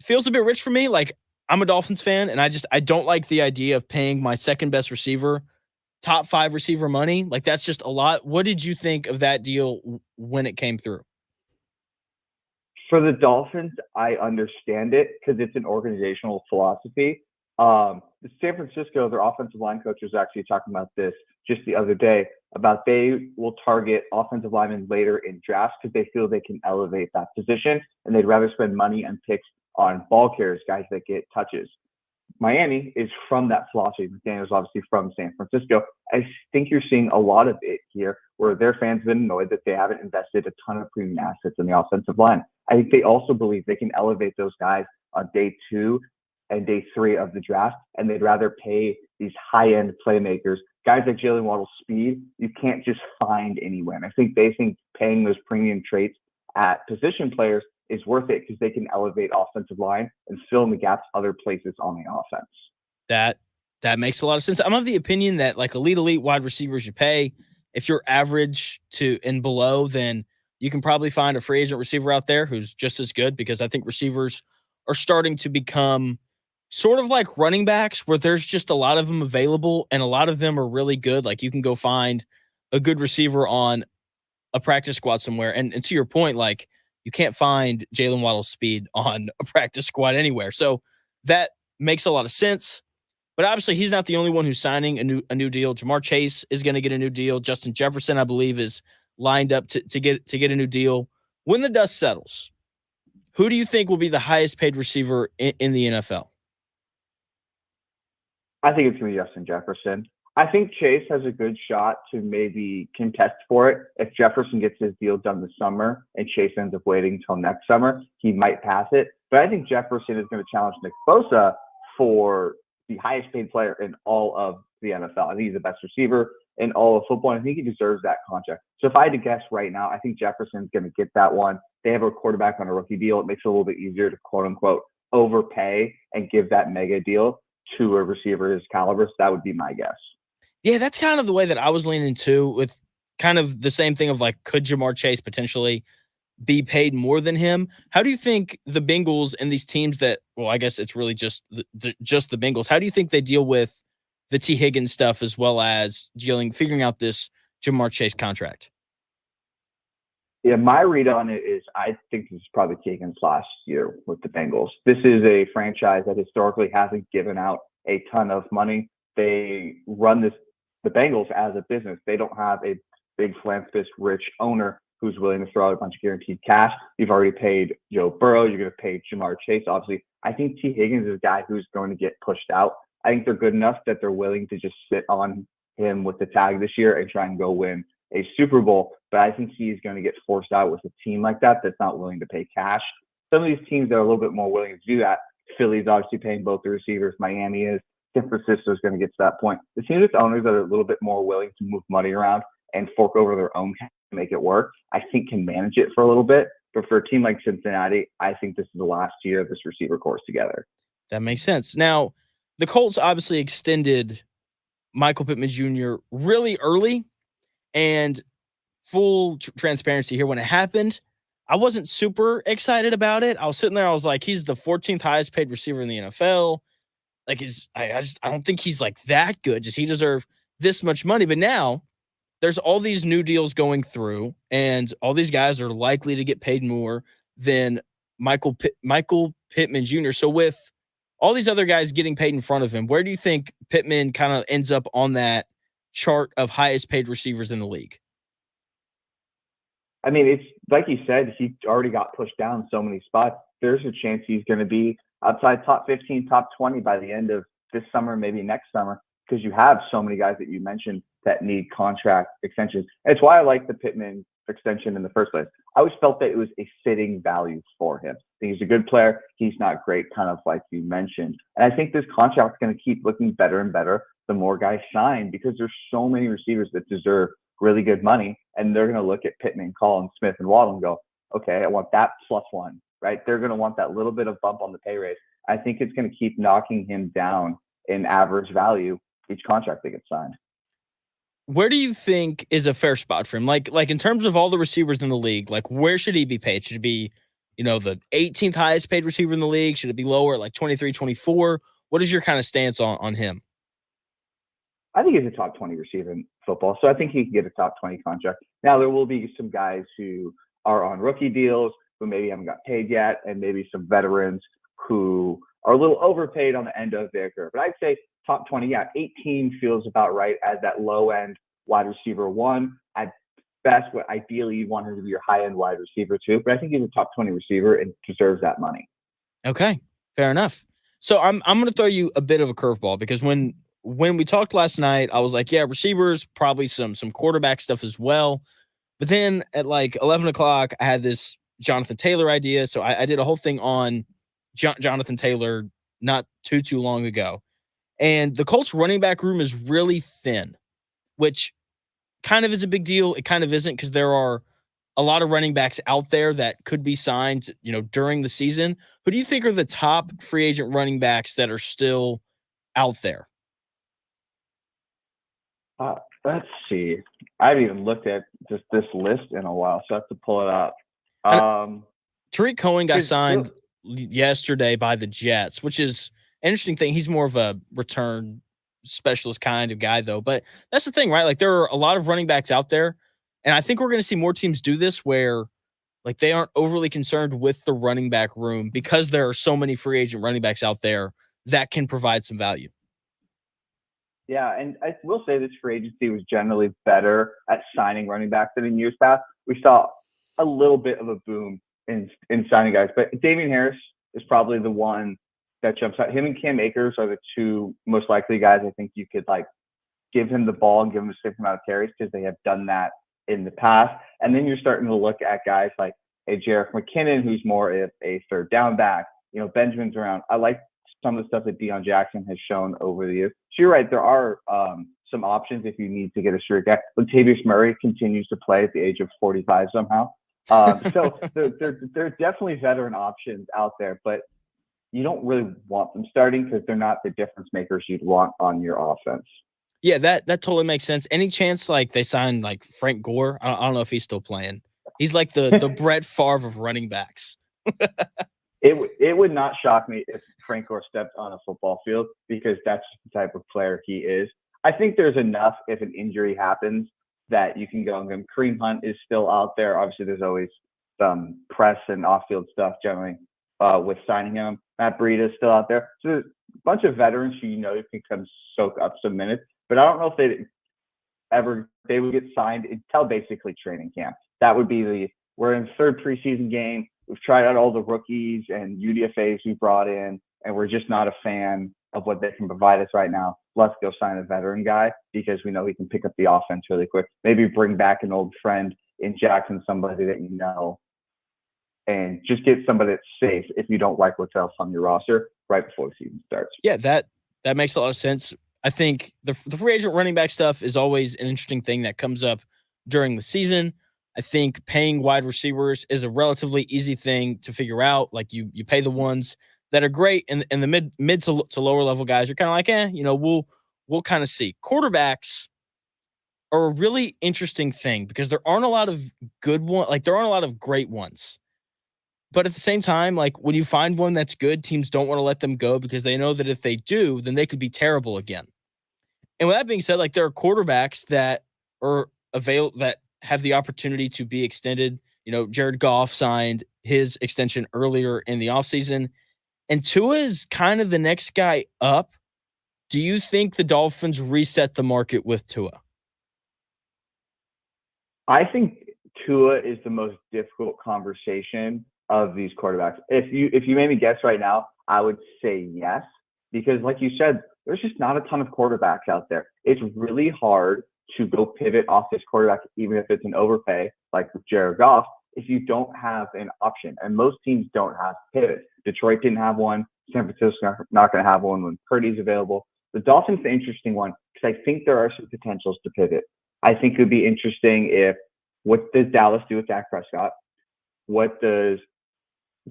G: feels a bit rich for me. Like, I'm a Dolphins fan, and I don't like the idea of paying my second best receiver top 5 receiver money. Like, that's just a lot. What did you think of that deal when it came through?
T: For the Dolphins, I understand it because it's an organizational philosophy. San Francisco, their offensive line coach was actually talking about this just the other day, about they will target offensive linemen later in drafts because they feel they can elevate that position, and they'd rather spend money and picks on ball carriers, guys that get touches. Miami is from that philosophy. McDaniel's obviously from San Francisco. I think you're seeing a lot of it here where their fans have been annoyed that they haven't invested a ton of premium assets in the offensive line. I think they also believe they can elevate those guys on day 2 and day 3 of the draft, and they'd rather pay these high-end playmakers, guys like Jalen Waddle's speed, you can't just find anywhere. And I think they think paying those premium traits at position players is worth it because they can elevate offensive line and fill in the gaps other places on the offense.
G: That makes a lot of sense. I'm of the opinion that like elite wide receivers you pay. If you're average to and below, then you can probably find a free agent receiver out there who's just as good, because I think receivers are starting to become sort of like running backs where there's just a lot of them available and a lot of them are really good. Like, you can go find a good receiver on a practice squad somewhere. And to your point, like, you can't find Jalen Waddle's speed on a practice squad anywhere. So that makes a lot of sense. But obviously, he's not the only one who's signing a new deal. Jamar Chase is going to get a new deal. Justin Jefferson, I believe, is lined up to get a new deal. When the dust settles, who do you think will be the highest paid receiver in the NFL?
T: I think it's going to be Justin Jefferson. I think Chase has a good shot to maybe contest for it. If Jefferson gets his deal done this summer and Chase ends up waiting until next summer, he might pass it. But I think Jefferson is going to challenge Nick Bosa for the highest paid player in all of the NFL. I think he's the best receiver in all of football, and I think he deserves that contract. So if I had to guess right now, I think Jefferson's going to get that one. They have a quarterback on a rookie deal. It makes it a little bit easier to quote-unquote overpay and give that mega deal to a receiver his caliber. So that would be my guess.
G: Yeah, that's kind of the way that I was leaning too, with kind of the same thing of like, could Jamar Chase potentially be paid more than him? How do you think the Bengals and these teams that, well, I guess it's really just the Bengals, how do you think they deal with the T. Higgins stuff as well as figuring out this Jamar Chase contract?
T: Yeah, my read on it is I think this is probably T. Higgins last year with the Bengals. This is a franchise that historically hasn't given out a ton of money. They run the Bengals as a business. They don't have a big philanthropist rich owner who's willing to throw out a bunch of guaranteed cash. You've already paid Joe Burrow. You're going to pay Jamar Chase, obviously. I think T. Higgins is a guy who's going to get pushed out. I think they're good enough that they're willing to just sit on him with the tag this year and try and go win a Super Bowl. But I think he's going to get forced out with a team like that that's not willing to pay cash. Some of these teams that are a little bit more willing to do that, Philly's obviously paying both the receivers. Miami is. San Francisco is going to get to that point. The teams with owners that are a little bit more willing to move money around and fork over their own cash to make it work, I think can manage it for a little bit. But for a team like Cincinnati, I think this is the last year of this receiver course together.
G: That makes sense. Now, the Colts obviously extended Michael Pittman Jr. really early, and full transparency here, when it happened, I wasn't super excited about it. I was sitting there, I was like, he's the 14th highest paid receiver in the NFL. Like, I don't think he's like that good. Does he deserve this much money? But now there's all these new deals going through, and all these guys are likely to get paid more than Michael Pittman Jr. So with all these other guys getting paid in front of him. Where do you think Pittman kind of ends up on that chart of highest paid receivers in the league?
T: I mean, it's like you said, he already got pushed down so many spots. There's a chance he's going to be outside top 15, top 20 by the end of this summer, maybe next summer, because you have so many guys that you mentioned that need contract extensions. And it's why I like the Pittman extension in the first place. I always felt that it was a fitting value for him. I think he's a good player. He's not great, kind of like you mentioned. And I think this contract is going to keep looking better and better the more guys sign, because there's so many receivers that deserve really good money. And they're going to look at Pittman, Collins, Smith, and Waddle and go, okay, I want that plus one, right? They're going to want that little bit of bump on the pay raise. I think it's going to keep knocking him down in average value each contract that gets signed.
G: Where do you think is a fair spot for him? Like in terms of all the receivers in the league, like where should he be paid? Should it be, the 18th highest paid receiver in the league? Should it be lower, like 23, 24? What is your kind of stance on him?
T: I think he's a top 20 receiver in football, so I think he can get a top 20 contract. Now, there will be some guys who are on rookie deals who maybe haven't got paid yet, and maybe some veterans who are a little overpaid on the end of their career. But I'd say top 20, 18 feels about right as that low-end wide receiver one. At best, what ideally you want him to be your high-end wide receiver too. But I think he's a top 20 receiver and deserves that money.
G: Okay, fair enough. So I'm going to throw you a bit of a curveball, because when we talked last night, I was like, yeah, receivers, probably some quarterback stuff as well. But then at like 11 o'clock, I had this Jonathan Taylor idea. So I did a whole thing on Jonathan Taylor not too long ago. And the Colts running back room is really thin, which kind of is a big deal. It kind of isn't, because there are a lot of running backs out there that could be signed, during the season. Who do you think are the top free agent running backs that are still out there?
T: Let's see. I haven't even looked at just this list in a while, so I have to pull it up.
G: Tariq Cohen got signed yesterday by the Jets, which is an interesting thing. He's more of a return specialist kind of guy, though. But that's the thing, right? Like, there are a lot of running backs out there, and I think we're going to see more teams do this where, like, they aren't overly concerned with the running back room, because there are so many free agent running backs out there that can provide some value.
T: Yeah, and I will say this free agency was generally better at signing running backs than in years past. We saw a little bit of a boom in signing guys, but Damian Harris is probably the one that jumps out. Him and Cam Akers are the two most likely guys I think you could give him the ball and give him a safe amount of carries, because they have done that in the past. And then you're starting to look at guys like a Jerick McKinnon, who's more of a third down back. Benjamin's around. I like some of the stuff that Deion Jackson has shown over the years. So you're right, there are some options if you need to get a sure guy. Latavius Murray continues to play at the age of 45 somehow. So there are definitely veteran options out there, but you don't really want them starting, because they're not the difference makers you'd want on your offense.
G: Yeah, that totally makes sense. Any chance they sign Frank Gore? I don't know if he's still playing. He's like the Brett Favre of running backs.
T: It would not shock me if Frank Gore stepped on a football field, because that's the type of player he is. I think there's enough if an injury happens that you can go on him. Kareem Hunt is still out there. Obviously, there's always some press and off-field stuff generally with signing him. Matt Breida is still out there. So there's a bunch of veterans who can come soak up some minutes. But I don't know if they would get signed until basically training camp. That would be we're in third preseason game. We've tried out all the rookies and UDFAs we brought in, and we're just not a fan of what they can provide us right now. Let's go sign a veteran guy, because we know he can pick up the offense really quick. Maybe bring back an old friend in Jackson, somebody that you know, and just get somebody that's safe if you don't like what's else on your roster right before the season starts.
G: Yeah, that makes a lot of sense. I think the free agent running back stuff is always an interesting thing that comes up during the season. I think paying wide receivers is a relatively easy thing to figure out. Like you pay the ones that are great, and the mid to lower level guys are kind of like, we'll kind of see. Quarterbacks are a really interesting thing, because there aren't a lot of good ones. Like, there aren't a lot of great ones. But at the same time, when you find one that's good, teams don't want to let them go, because they know that if they do, then they could be terrible again. And with that being said, there are quarterbacks that are that have the opportunity to be extended. Jared Goff signed his extension earlier in the offseason. and Tua is kind of the next guy up. Do you think the Dolphins reset the market with Tua?
T: I think Tua is the most difficult conversation of these quarterbacks. If you made me guess right now, I would say yes, because like you said, there's just not a ton of quarterbacks out there. It's really hard to go pivot off this quarterback, even if it's an overpay, like with Jared Goff, if you don't have an option. And most teams don't have pivots. Detroit didn't have one. San Francisco's not going to have one when Purdy's available. The Dolphins are an interesting one because I think there are some potentials to pivot. I think it would be interesting if, what does Dallas do with Dak Prescott? What do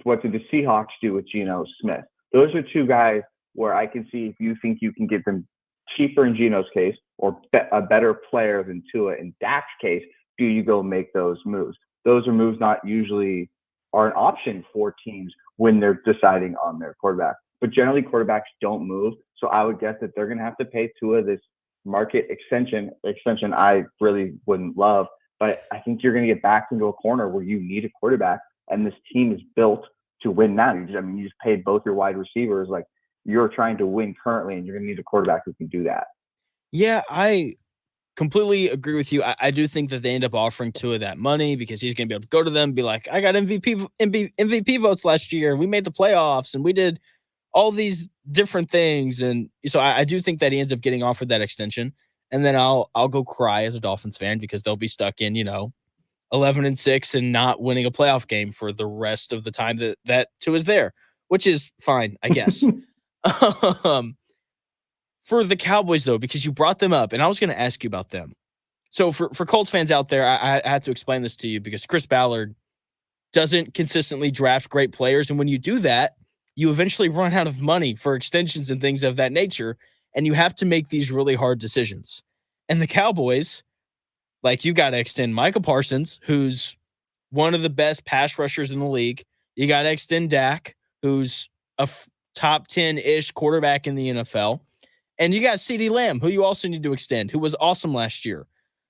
T: the Seahawks do with Geno Smith? Those are two guys where I can see if you think you can get them cheaper in Geno's case or a better player than Tua in Dak's case, do you go make those moves? Those are moves not usually are an option for teams when they're deciding on their quarterback. But generally, quarterbacks don't move. So I would guess that they're going to have to pay Tua this market extension I really wouldn't love. But I think you're going to get back into a corner where you need a quarterback, and this team is built to win now. You just paid both your wide receivers. Like, you're trying to win currently, and you're going to need a quarterback who can do that.
G: Yeah, I completely agree with you. I do think that they end up offering Tua that money because he's going to be able to go to them and be like, I got MVP votes last year. We made the playoffs, and we did all these different things. And so I do think that he ends up getting offered that extension. And then I'll go cry as a Dolphins fan because they'll be stuck in, 11-6 and not winning a playoff game for the rest of the time that Tua is there, which is fine, I guess. For the Cowboys, though, because you brought them up, and I was going to ask you about them. So for Colts fans out there, I have to explain this to you because Chris Ballard doesn't consistently draft great players. And when you do that, you eventually run out of money for extensions and things of that nature, and you have to make these really hard decisions. And the Cowboys, like, you got to extend Micah Parsons, who's one of the best pass rushers in the league. You got to extend Dak, who's a top 10-ish quarterback in the NFL. And you got CeeDee Lamb, who you also need to extend, who was awesome last year.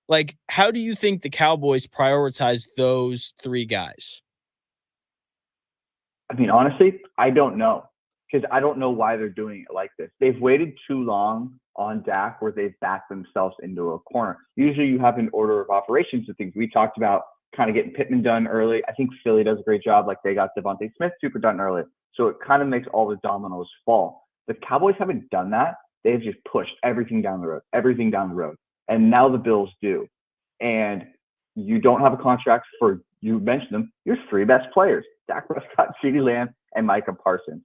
G: Like, how do you think the Cowboys prioritize those three guys?
T: I mean, honestly, I don't know, because I don't know why they're doing it like this. They've waited too long on Dak where they've backed themselves into a corner. Usually you have an order of operations of things. We talked about kind of getting Pittman done early. I think Philly does a great job. Like, they got Devontae Smith super done early. So it kind of makes all the dominoes fall. The Cowboys haven't done that. They've just pushed everything down the road. And now the Bills do. And you don't have a contract for, you mentioned them, your three best players, Dak Prescott, CeeDee Lamb, and Micah Parsons.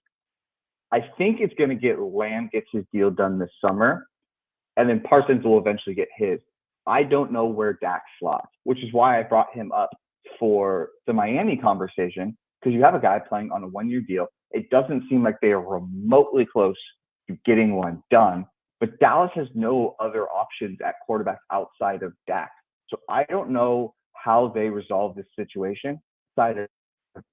T: I think it's going to get Lamb gets his deal done this summer, and then Parsons will eventually get his. I don't know where Dak slots, which is why I brought him up for the Miami conversation, because you have a guy playing on a one-year deal. It doesn't seem like they are remotely close to getting one done, but Dallas has no other options at quarterback outside of Dak. So I don't know how they resolve this situation aside of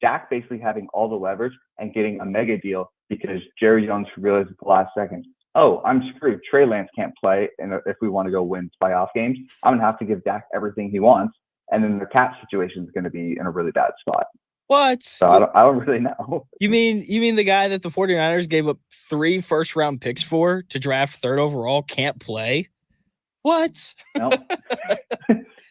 T: Dak basically having all the leverage and getting a mega deal because Jerry Jones realized at the last second, oh, I'm screwed. Trey Lance can't play, and if we want to go win playoff games, I'm going to have to give Dak everything he wants, and then the cap situation is going to be in a really bad spot.
G: What?
T: So I don't really know.
G: You mean the guy that the 49ers gave up 3 first-round picks for to draft 3rd overall can't play? What?
T: No.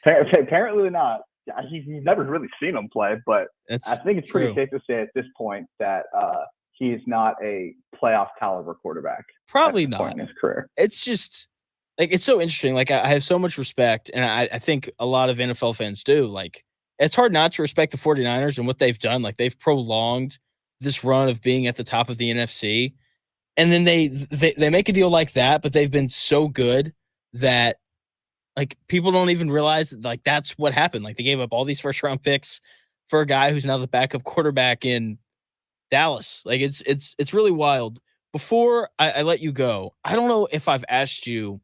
T: Apparently not. He's never really seen him play, but I think it's pretty safe to say at this point that he is not a playoff caliber quarterback.
G: Probably not
T: in his career.
G: It's just like, it's so interesting. Like, I have so much respect, and I think a lot of NFL fans do. Like, it's hard not to respect the 49ers and what they've done. Like, they've prolonged this run of being at the top of the NFC, and then they make a deal like that, but they've been so good that, like, people don't even realize that, like, that's what happened. Like, they gave up all these first round picks for a guy who's now the backup quarterback in Dallas. Like, it's really wild. Before I let you go, I don't know if I've asked you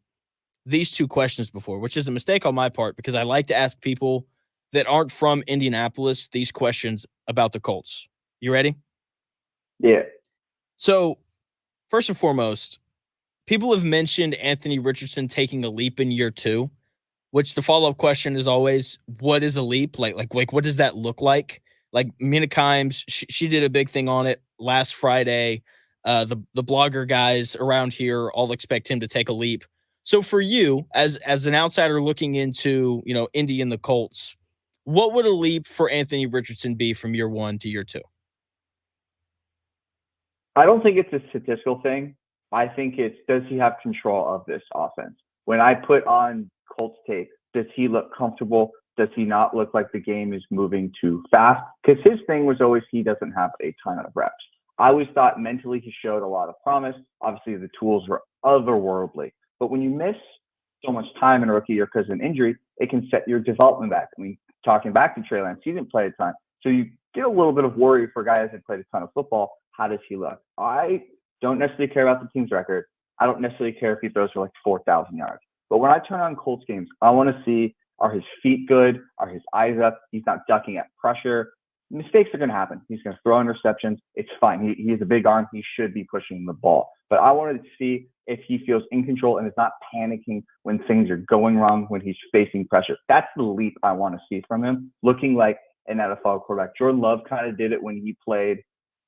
G: these 2 questions before, which is a mistake on my part because I like to ask people that aren't from Indianapolis these questions about the Colts. You ready?
T: Yeah.
G: So, first and foremost, people have mentioned Anthony Richardson taking a leap in year 2. Which the follow-up question is always, what is a leap? Like what does that look like? Like Mina Kimes, she did a big thing on it last Friday. The blogger guys around here all expect him to take a leap. So for you, as an outsider looking into, Indy and the Colts, what would a leap for Anthony Richardson be from year 1 to year 2?
T: I don't think it's a statistical thing. I think it's, does he have control of this offense? When I put on Colts tape, does he look comfortable? Does he not look like the game is moving too fast? Because his thing was always he doesn't have a ton of reps. I always thought mentally he showed a lot of promise. Obviously, the tools were otherworldly. But when you miss so much time in a rookie year because of an injury, it can set your development back. I mean, talking back to Trey Lance, he didn't play a ton. So you get a little bit of worry for a guy who hasn't played a ton of football. How does he look? I don't necessarily care about the team's record. I don't necessarily care if he throws for like 4,000 yards. But when I turn on Colts games, I want to see, are his feet good? Are his eyes up? He's not ducking at pressure. Mistakes are going to happen. He's going to throw interceptions. It's fine. He has a big arm. He should be pushing the ball. But I wanted to see if he feels in control and is not panicking when things are going wrong, when he's facing pressure. That's the leap I want to see from him, looking like an NFL quarterback. Jordan Love kind of did it when he played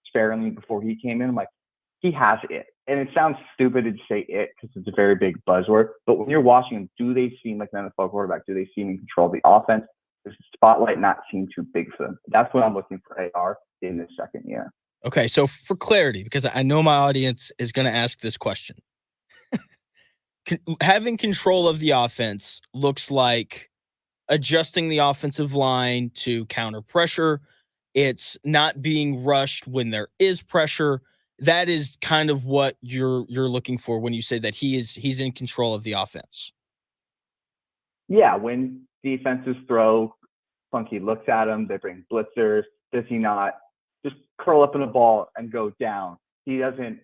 T: sparingly before he came in. I'm like, he has it. And it sounds stupid to say it because it's a very big buzzword. But when you're watching him, do they seem like an NFL quarterback? Do they seem in control of the offense? Does the spotlight not seem too big for them? That's what I'm looking for AR in this second year.
G: Okay, so for clarity, because I know my audience is going to ask this question. Having control of the offense looks like adjusting the offensive line to counter pressure. It's not being rushed when there is pressure. That is kind of what you're looking for when you say that he's in control of the offense.
T: Yeah, when defenses throw funky looks at him, they bring blitzers. Does he not just curl up in a ball and go down? He doesn't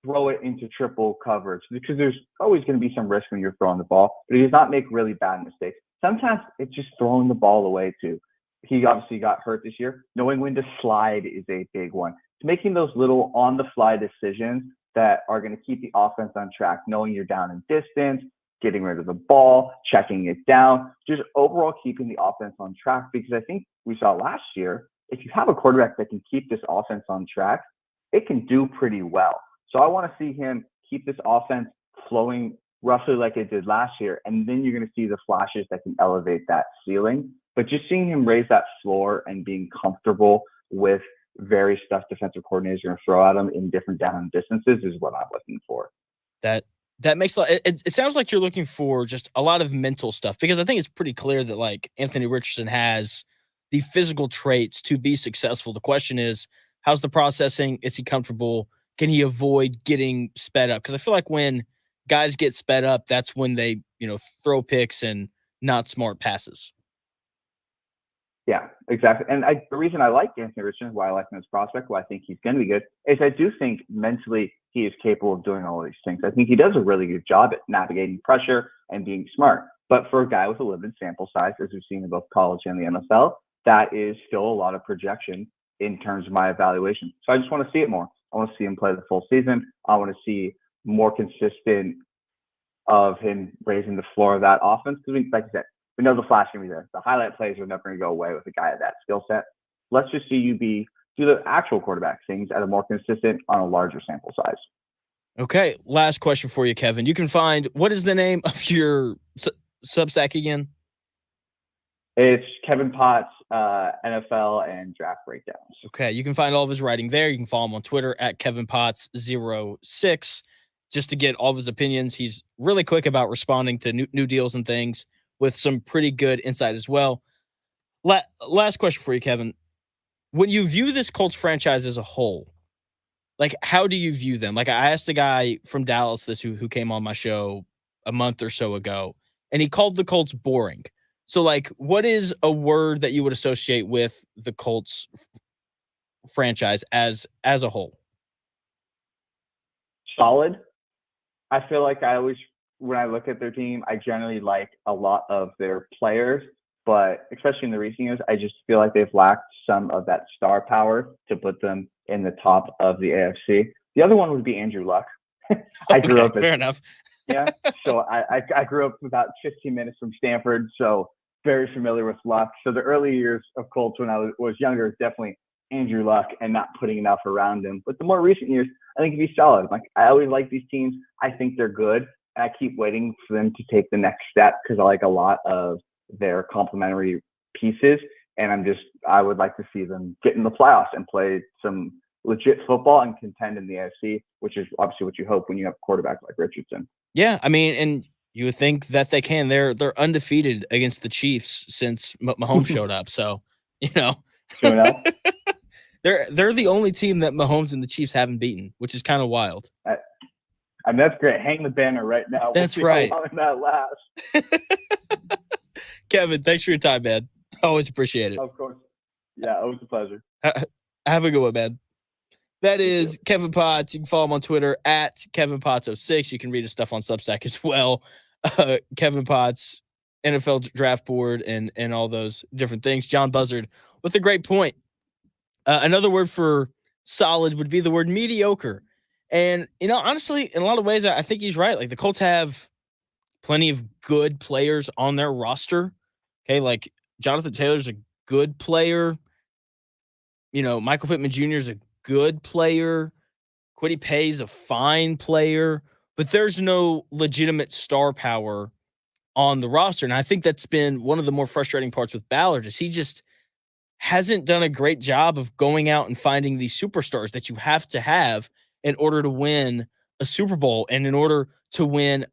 T: throw it into triple coverage because there's always going to be some risk when you're throwing the ball, but he does not make really bad mistakes. Sometimes it's just throwing the ball away too. He obviously got hurt this year. Knowing when to slide is a big one. It's making those little on-the-fly decisions that are going to keep the offense on track, knowing you're down in distance, getting rid of the ball, checking it down, just overall keeping the offense on track. Because I think we saw last year, if you have a quarterback that can keep this offense on track, it can do pretty well. So I want to see him keep this offense flowing roughly like it did last year. And then you're going to see the flashes that can elevate that ceiling. But just seeing him raise that floor and being comfortable with very stuff defensive coordinators are going to throw at him in different down distances is what I'm looking for.
G: That makes a lot. It sounds like you're looking for just a lot of mental stuff, because I think it's pretty clear that like Anthony Richardson has the physical traits to be successful. The question is, how's the processing? Is he comfortable? Can he avoid getting sped up? Because I feel like when guys get sped up, that's when they, throw picks and not smart passes.
T: Yeah, exactly. And the reason I like Anthony Richardson, why I like him as a prospect, why I think he's going to be good, is I do think mentally he is capable of doing all of these things. I think he does a really good job at navigating pressure and being smart. But for a guy with a limited sample size, as we've seen in both college and the NFL, that is still a lot of projection in terms of my evaluation. So I just want to see it more. I want to see him play the full season. I want to see more consistent of him raising the floor of that offense. Because, like I said, we know the flash can be there. The highlight plays are never going to go away with a guy of that skill set. Let's just see you do the actual quarterback things at a more consistent on a larger sample size.
G: Okay, last question for you, Kevin. You can find, what is the name of your Substack again?
T: It's Kevin Potts, NFL and draft breakdowns.
G: Okay, you can find all of his writing there. You can follow him on Twitter at KevinPotts06 just to get all of his opinions. He's really quick about responding to new deals and things with some pretty good insight as well. Last question for you, Kevin. When you view this Colts franchise as a whole, like, how do you view them? Like, I asked a guy from Dallas this who came on my show a month or so ago, and he called the Colts boring. So, like, what is a word that you would associate with the Colts franchise as a whole?
T: Solid. I feel like when I look at their team, I generally like a lot of their players, but especially in the recent years, I just feel like they've lacked some of that star power to put them in the top of the AFC. The other one would be Andrew Luck. I grew up
G: fair enough.
T: Yeah. So I grew up about 15 minutes from Stanford. So very familiar with Luck. So the early years of Colts when I was younger, definitely Andrew Luck and not putting enough around him. But the more recent years, I think he'd be solid. Like, I always like these teams. I think they're good. And I keep waiting for them to take the next step because I like a lot of their complementary pieces. And I would like to see them get in the playoffs and play some legit football and contend in the AFC, which is obviously what you hope when you have a quarterback like Richardson.
G: Yeah, I mean, and you would think that they can. They're undefeated against the Chiefs since Mahomes showed up. So,
T: Showing up.
G: they're the only team that Mahomes and the Chiefs haven't beaten, which is kind of wild.
T: I mean, that's great. Hang the banner right now.
G: That's
T: we'll see
G: right.
T: How long that lasts.
G: Kevin, thanks for your time, man. Always appreciate it.
T: Of course. Yeah, always a pleasure.
G: Have a good one, man. That is Kevin Potts. You can follow him on Twitter at KevinPotts06. You can read his stuff on Substack as well. Kevin Potts, NFL Draft Board, and all those different things. John Buzzard with a great point. Another word for solid would be the word mediocre. And, honestly, in a lot of ways, I think he's right. Like, the Colts have plenty of good players on their roster. Okay, like Jonathan Taylor's a good player. Michael Pittman Jr. is a good player. Kwity Paye's a fine player. But there's no legitimate star power on the roster. And I think that's been one of the more frustrating parts with Ballard is he just hasn't done a great job of going out and finding these superstars that you have to have in order to win a Super Bowl and in order to win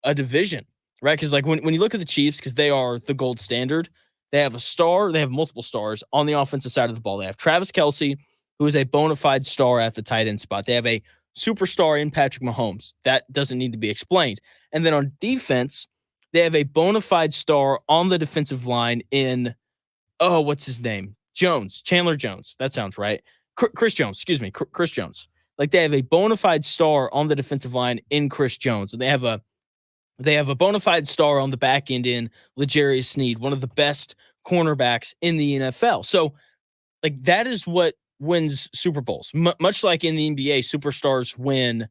G: a division, right? Because like when you look at the Chiefs, because they are the gold standard, they have a star, they have multiple stars on the offensive side of the ball. They have Travis Kelce, who is a bona fide star at the tight end spot. They have a superstar in Patrick Mahomes. That doesn't need to be explained. And then on defense, they have a bona fide star on the defensive line in, what's his name? Chandler Jones. That sounds right. Chris Jones, excuse me, Chris Jones. Like they have a bona fide star on the defensive line in Chris Jones. And they have a bona fide star on the back end in L'Jarius Sneed, one of the best cornerbacks in the NFL. So like that is what wins Super Bowls. Much like in the NBA, superstars win,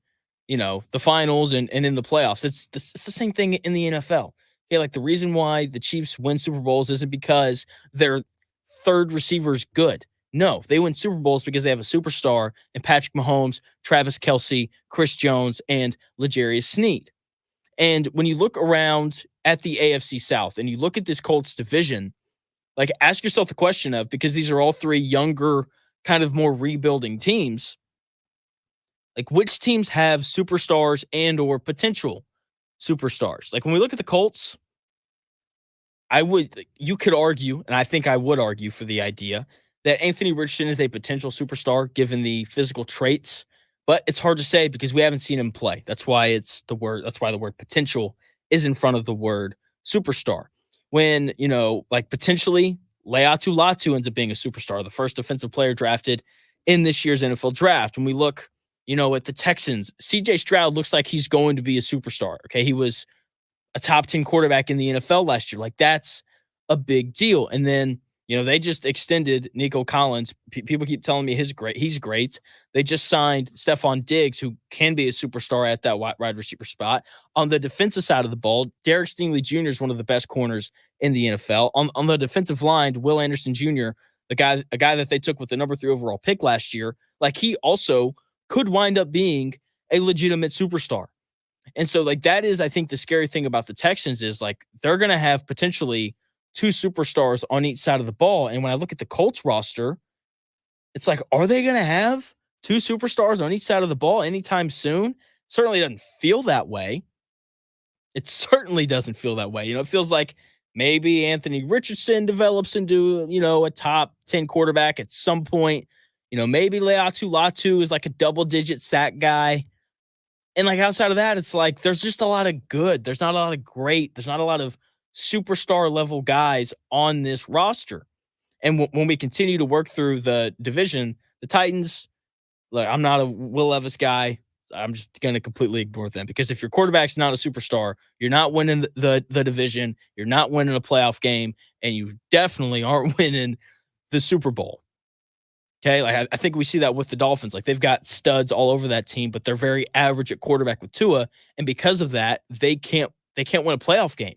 G: the finals and in the playoffs. It's the same thing in the NFL. Okay, like the reason why the Chiefs win Super Bowls isn't because their third receiver is good. No, they win Super Bowls because they have a superstar in Patrick Mahomes, Travis Kelce, Chris Jones, and L'Jarius Sneed. And when you look around at the AFC South and you look at this Colts division, like ask yourself the question of, because these are all three younger, kind of more rebuilding teams, like which teams have superstars and or potential superstars? Like when we look at the Colts, you could argue, and I think I would argue for the idea that Anthony Richardson is a potential superstar given the physical traits, but it's hard to say because we haven't seen him play. That's why the word potential is in front of the word superstar. When, like potentially Leatu Latu ends up being a superstar, the first defensive player drafted in this year's NFL draft. When we look, at the Texans, CJ Stroud looks like he's going to be a superstar. Okay. He was a top 10 quarterback in the NFL last year. Like that's a big deal. And then, they just extended Nico Collins. People keep telling me he's great. They just signed Stephon Diggs, who can be a superstar at that wide receiver spot. On the defensive side of the ball, Derek Stingley Jr. is one of the best corners in the NFL. On the defensive line, Will Anderson Jr., a guy that they took with the number 3 overall pick last year, like he also could wind up being a legitimate superstar. And so like that is, I think the scary thing about the Texans is like they're going to have potentially 2 superstars on each side of the ball. And when I look at the Colts roster, it's like, are they going to have 2 superstars on each side of the ball anytime soon? Certainly doesn't feel that way. It certainly doesn't feel that way. It feels like maybe Anthony Richardson develops into, a top 10 quarterback at some point. Maybe Leatu Latu is like a double-digit sack guy. And like outside of that, it's like there's just a lot of good. There's not a lot of great. There's not a lot of superstar level guys on this roster. And when we continue to work through the division, the Titans, look, I'm not a Will Levis guy. I'm just going to completely ignore them because if your quarterback's not a superstar, you're not winning the division, you're not winning a playoff game, and you definitely aren't winning the Super Bowl. Okay, like I think we see that with the Dolphins. Like they've got studs all over that team, but they're very average at quarterback with Tua, and because of that, they can't win a playoff game.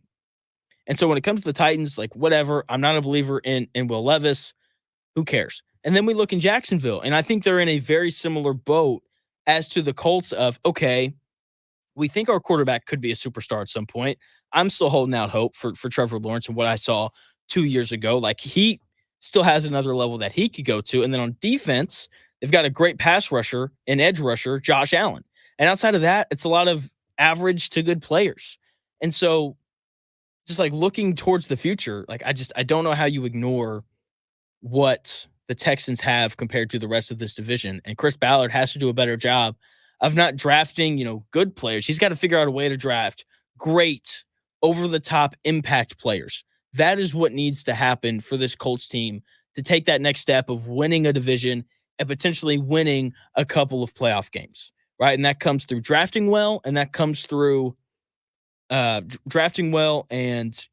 G: And so when it comes to the Titans, like whatever, I'm not a believer in Will Levis. Who cares? And then we look in Jacksonville, and I think they're in a very similar boat as to the Colts of, okay, we think our quarterback could be a superstar at some point. I'm still holding out hope for Trevor Lawrence and what I saw 2 years ago. Like he still has another level that he could go to. And then on defense, they've got a great pass rusher and edge rusher, Josh Allen. And outside of that, it's a lot of average to good players. And so just like looking towards the future, like I don't know how you ignore what the Texans have compared to the rest of this division. And Chris Ballard has to do a better job of not drafting, good players. He's got to figure out a way to draft great, over-the-top impact players. That is what needs to happen for this Colts team to take that next step of winning a division and potentially winning a couple of playoff games, right? And that comes through drafting well, and that comes through drafting well and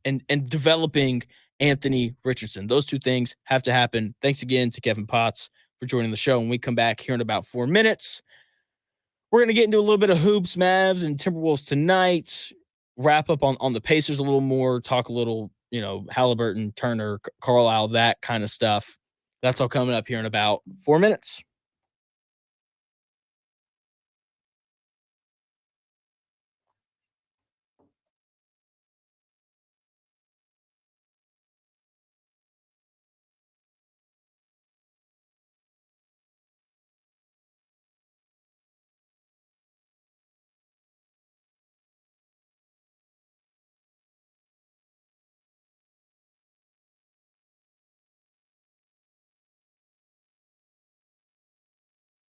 G: developing Anthony Richardson. Those two things have to happen. Thanks again to Kevin Potts for joining the show. When we come back here in about 4 minutes, we're going to get into a little bit of hoops, Mavs, and Timberwolves tonight. Wrap up on the Pacers a little more. Talk a little, Halliburton, Turner, Carlisle, that kind of stuff. That's all coming up here in about 4 minutes.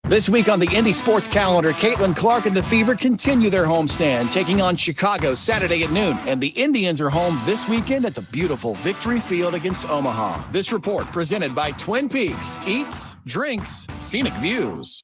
U: This week on the Indy Sports Calendar, Caitlin Clark and the Fever continue their homestand, taking on Chicago Saturday at noon. And the Indians are home this weekend at the beautiful Victory Field against Omaha. This report presented by Twin Peaks. Eats, drinks, scenic views.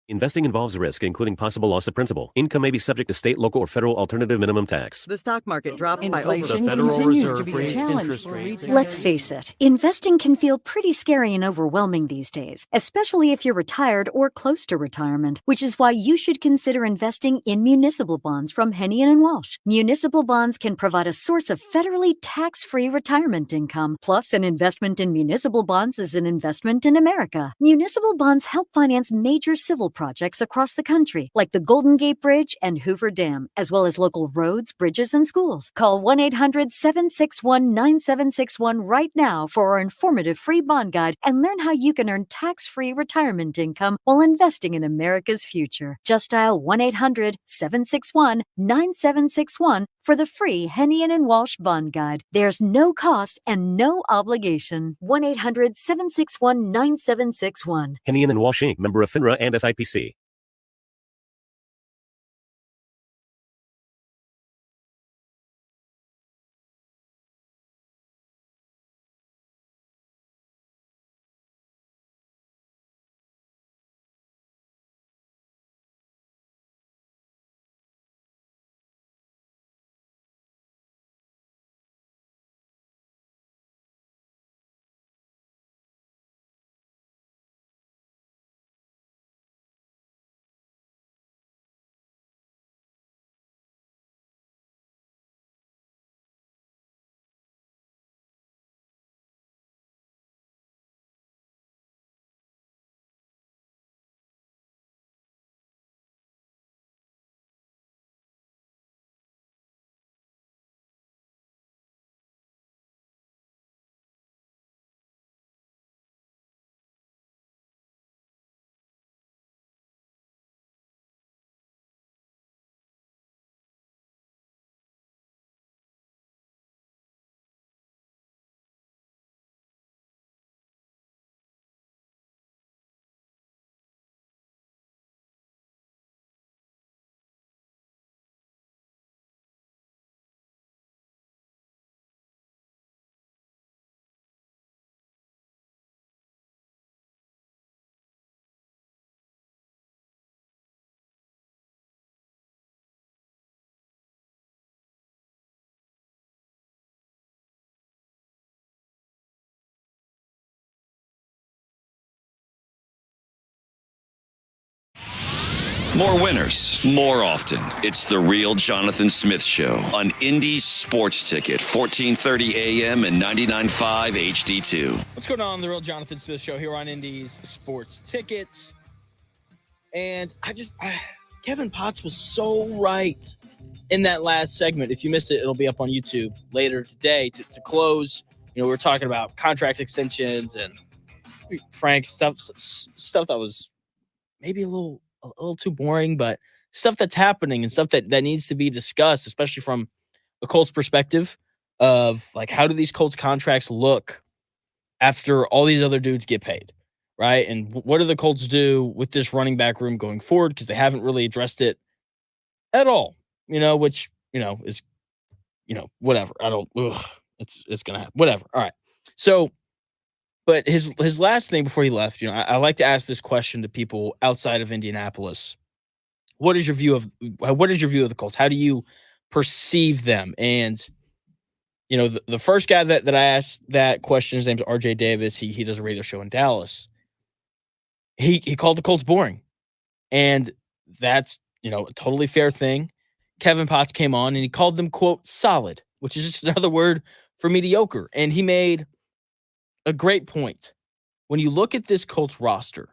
V: Investing involves risk, including possible loss of principal. Income may be subject to state, local, or federal alternative minimum tax.
W: The stock market dropped by
X: Inflation
W: over the Federal
X: continues
W: Reserve
X: to be a
W: raised
X: challenge
W: interest
X: for
W: rates.
X: Let's face it, investing can feel pretty scary and overwhelming these days, especially if you're retired or close to retirement, which is why you should consider investing in municipal bonds from Henny and Walsh. Municipal bonds can provide a source of federally tax-free retirement income. Plus, an investment in municipal bonds is an investment in America. Municipal bonds help finance major civil projects across the country, like the Golden Gate Bridge and Hoover Dam, as well as local roads, bridges, and schools. Call 1-800-761-9761 right now for our informative free bond guide and learn how you can earn tax-free retirement income while investing in America's future. Just dial 1-800-761-9761 for the free Henny and Walsh bond guide. There's no cost and no obligation. 1-800-761-9761.
V: Henny and Walsh Inc., member of FINRA and SIPC.
F: More winners, more often. It's the Real Jonathan Smith Show on Indy's Sports Ticket, 1430 AM and 99.5 HD2.
G: What's going on? The Real Jonathan Smith Show here on Indy's Sports Tickets. And Kevin Potts was so right in that last segment. If you missed it, it'll be up on YouTube later today to close. We were talking about contract extensions and, to be frank, stuff that was maybe a little too boring, but stuff that's happening and stuff that needs to be discussed, especially from a Colts perspective of like, how do these Colts contracts look after all these other dudes get paid, right? And what do the Colts do with this running back room going forward? Because they haven't really addressed it at all, which, is, whatever. It's going to happen. Whatever. All right. So, but his last thing before he left, I like to ask this question to people outside of Indianapolis. What is your view of the Colts? How do you perceive them? And, the first guy that I asked that question, his name's RJ Davis. He does a radio show in Dallas. He called the Colts boring. And that's, a totally fair thing. Kevin Potts came on and he called them, quote, solid, which is just another word for mediocre. And he made a great point. When you look at this Colts roster,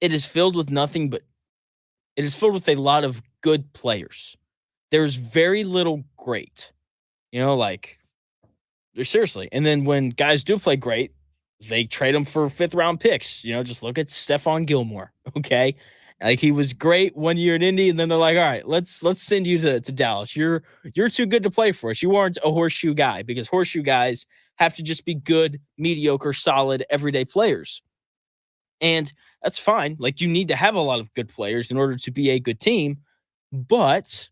G: it is filled with a lot of good players. There's very little great, seriously. And then when guys do play great, they trade them for 5th round picks. Just look at Stephon Gilmore. Okay. Like, he was great one year in Indy, and then they're like, all right, let's send you to Dallas. You're too good to play for us. You aren't a horseshoe guy, because horseshoe guys have to just be good, mediocre, solid, everyday players. And that's fine. Like, you need to have a lot of good players in order to be a good team, but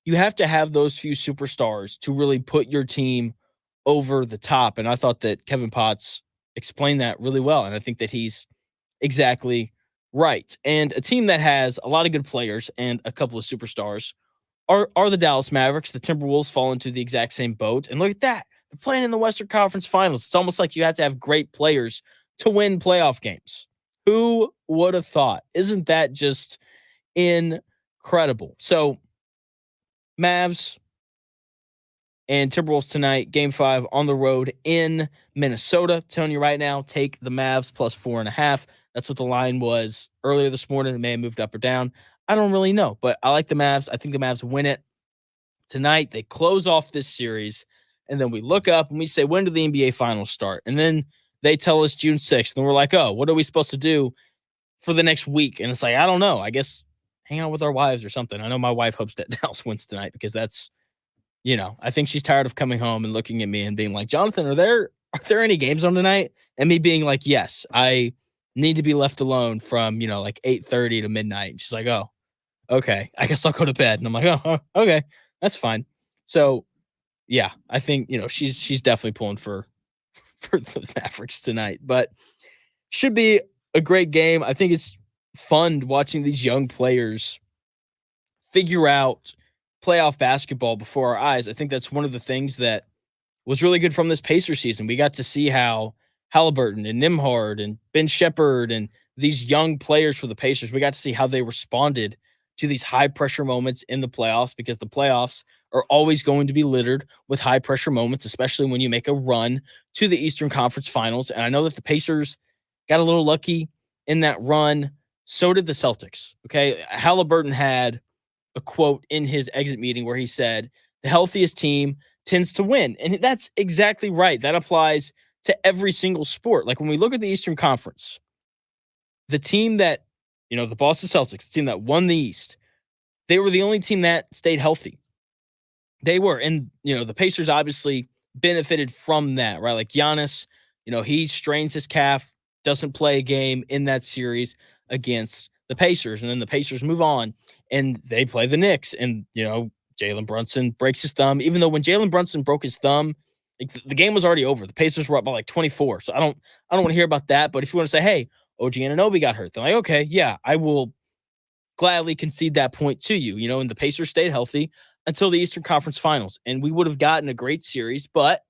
G: you have to have those few superstars to really put your team over the top. And I thought that Kevin Potts explained that really well. And I think that he's exactly right. And a team that has a lot of good players and a couple of superstars are the Dallas Mavericks. The Timberwolves fall into the exact same boat. And look at that. They're playing in the Western Conference Finals. It's almost like you have to have great players to win playoff games. Who would have thought? Isn't that just incredible? So, Mavs and Timberwolves tonight, Game 5 on the road in Minnesota. Telling you right now, take the Mavs plus 4.5. That's what the line was earlier this morning. It may have moved up or down. I don't really know, but I like the Mavs. I think the Mavs win it tonight. They close off this series, and then we look up and we say, when do the NBA Finals start? And then they tell us June 6th, and we're like, oh, what are we supposed to do for the next week? And it's like, I don't know. I guess hang out with our wives or something. I know my wife hopes that Dallas wins tonight, because that's, I think she's tired of coming home and looking at me and being like, Jonathan, are there any games on tonight? And me being like, yes, I need to be left alone from, like 8:30 to midnight. And she's like, oh, okay, I guess I'll go to bed. And I'm like, oh, okay, that's fine. So, yeah, I think, she's definitely pulling for the Mavericks tonight, but should be a great game. I think it's fun watching these young players figure out playoff basketball before our eyes. I think that's one of the things that was really good from this Pacers season. We got to see how Halliburton and Nembhard and Ben Shepherd and these young players for the Pacers, we got to see how they responded to these high pressure moments in the playoffs, because the playoffs are always going to be littered with high pressure moments, especially when you make a run to the Eastern Conference Finals. And I know that the Pacers got a little lucky in that run. So did the Celtics. Okay. Halliburton had a quote in his exit meeting where he said, the healthiest team tends to win. And that's exactly right. That applies to every single sport. Like, when we look at the Eastern Conference, the team that, the Boston Celtics, the team that won the East, they were the only team that stayed healthy. They were. And, the Pacers obviously benefited from that, right? Like Giannis, he strains his calf, doesn't play a game in that series against the Pacers. And then the Pacers move on and they play the Knicks. And, Jalen Brunson breaks his thumb, even though when Jalen Brunson broke his thumb, like, the game was already over. The Pacers were up by like 24. So I don't want to hear about that. But if you want to say, hey, OG Anunoby got hurt, then like, okay, yeah, I will gladly concede that point to you, and the Pacers stayed healthy until the Eastern Conference Finals. And we would have gotten a great series, but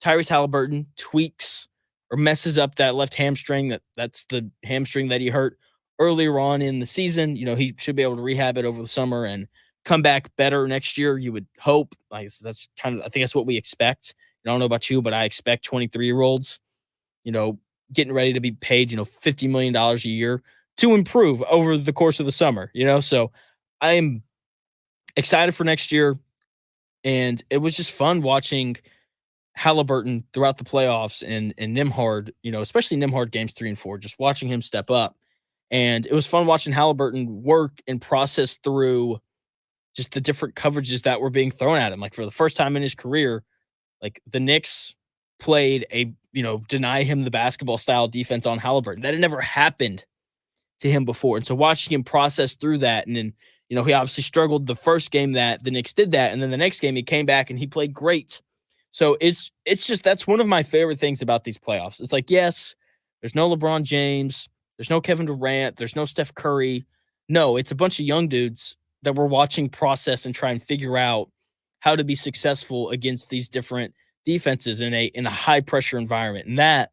G: Tyrese Halliburton tweaks or messes up that left hamstring. That's the hamstring that he hurt earlier on in the season. He should be able to rehab it over the summer and come back better next year. You would hope. Like that's I think that's what we expect. I don't know about you, but I expect 23-year-olds, getting ready to be paid, $50 million a year to improve over the course of the summer. So I'm excited for next year. And it was just fun watching Halliburton throughout the playoffs and Nimhard, especially Nimhard games 3 and 4, just watching him step up. And it was fun watching Halliburton work and process through just the different coverages that were being thrown at him. Like for the first time in his career, like the Knicks played a, deny him the basketball style defense on Halliburton. That had never happened to him before. And so watching him process through that, and then, he obviously struggled the first game that the Knicks did that. And then the next game he came back and he played great. So it's just, that's one of my favorite things about these playoffs. It's like, yes, there's no LeBron James, there's no Kevin Durant, there's no Steph Curry. No, it's a bunch of young dudes that we're watching process and try and figure out how to be successful against these different defenses in a high pressure environment. And that,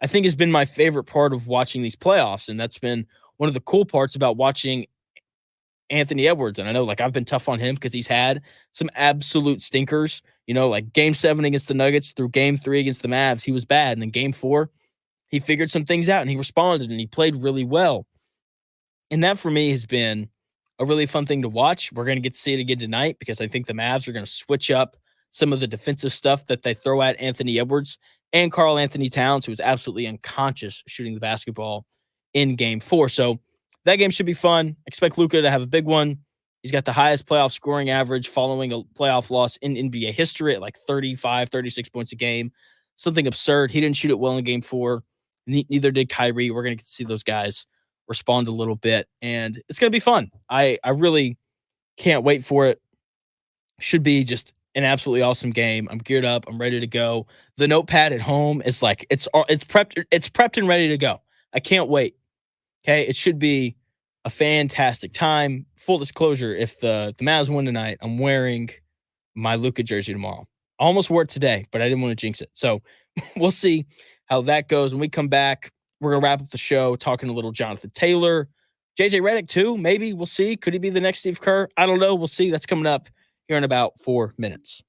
G: I think, has been my favorite part of watching these playoffs. And that's been one of the cool parts about watching Anthony Edwards. And I know, like, I've been tough on him because he's had some absolute stinkers, like game 7 against the Nuggets through game 3 against the Mavs. He was bad. And then game 4, he figured some things out and he responded and he played really well. And that for me has been a really fun thing to watch. We're going to get to see it again tonight because I think the Mavs are going to switch up some of the defensive stuff that they throw at Anthony Edwards and Karl Anthony Towns, who was absolutely unconscious shooting the basketball in game 4. So that game should be fun. Expect Luka to have a big one. He's got the highest playoff scoring average following a playoff loss in NBA history at like 35, 36 points a game. Something absurd. He didn't shoot it well in game 4. Neither did Kyrie. We're going to get to see those guys respond a little bit, and it's going to be fun. I really can't wait for it. Should be just an absolutely awesome game. I'm geared up. I'm ready to go. The notepad at home is like, it's prepped and ready to go. I can't wait. Okay. It should be a fantastic time. Full disclosure, if the Mavs win tonight, I'm wearing my Luka jersey tomorrow. I almost wore it today, but I didn't want to jinx it. So we'll see how that goes. When we come back, we're going to wrap up the show talking a little Jonathan Taylor. JJ Redick too, maybe. We'll see. Could he be the next Steve Kerr? I don't know. We'll see. That's coming up here in about 4 minutes.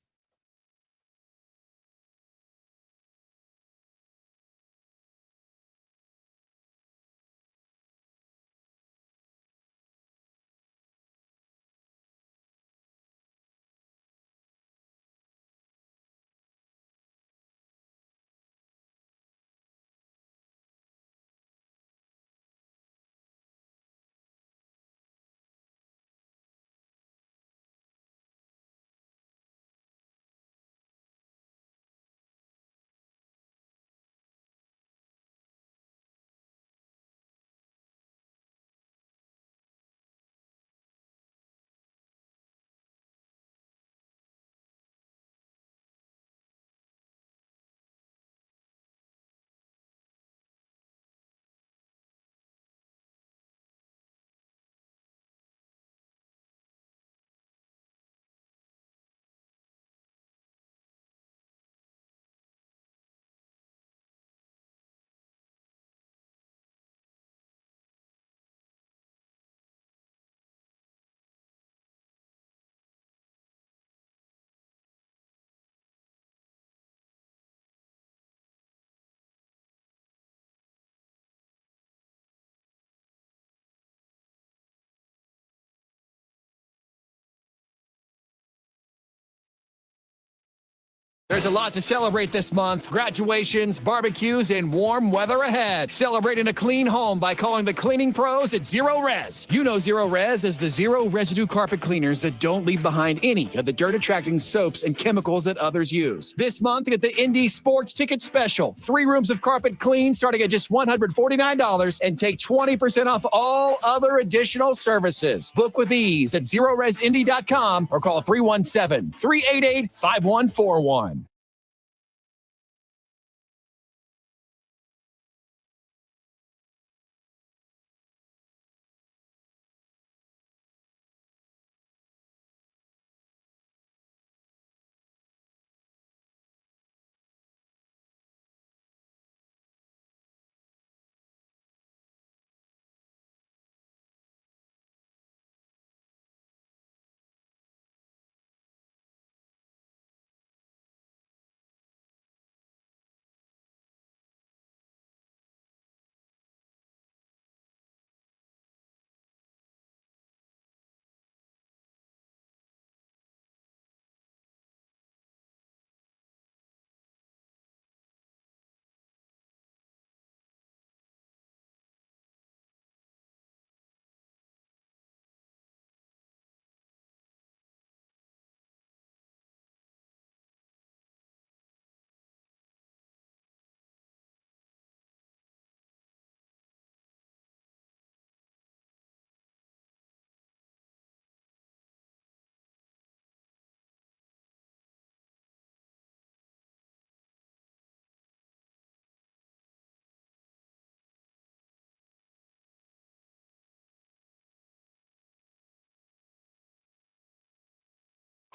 U: There's a lot to celebrate this month. Graduations, barbecues, and warm weather ahead. Celebrating a clean home by calling the cleaning pros at Zero Res. You know Zero Res as the zero residue carpet cleaners that don't leave behind any of the dirt-attracting soaps and chemicals that others use. This month, get the Indy Sports Ticket Special. 3 rooms of carpet clean starting at just $149 and take 20% off all other additional services. Book with ease at ZeroResIndy.com or call 317-388-5141.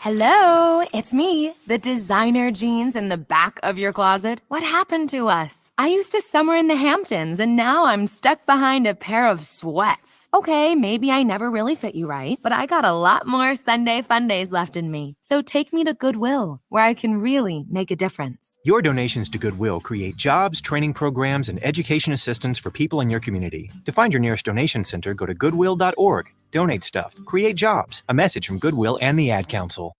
A: Hello, it's me, the designer jeans in the back of your closet. What happened to us? I used to summer in the Hamptons, and now I'm stuck behind a pair of sweats. Okay, maybe I never really fit you right, but I got a lot more Sunday fun days left in me. So take me to Goodwill, where I can really make a difference.
B: Your donations to Goodwill create jobs, training programs, and education assistance for people in your community. To find your nearest donation center, go to goodwill.org. Donate stuff. Create jobs. A message from Goodwill and the Ad Council.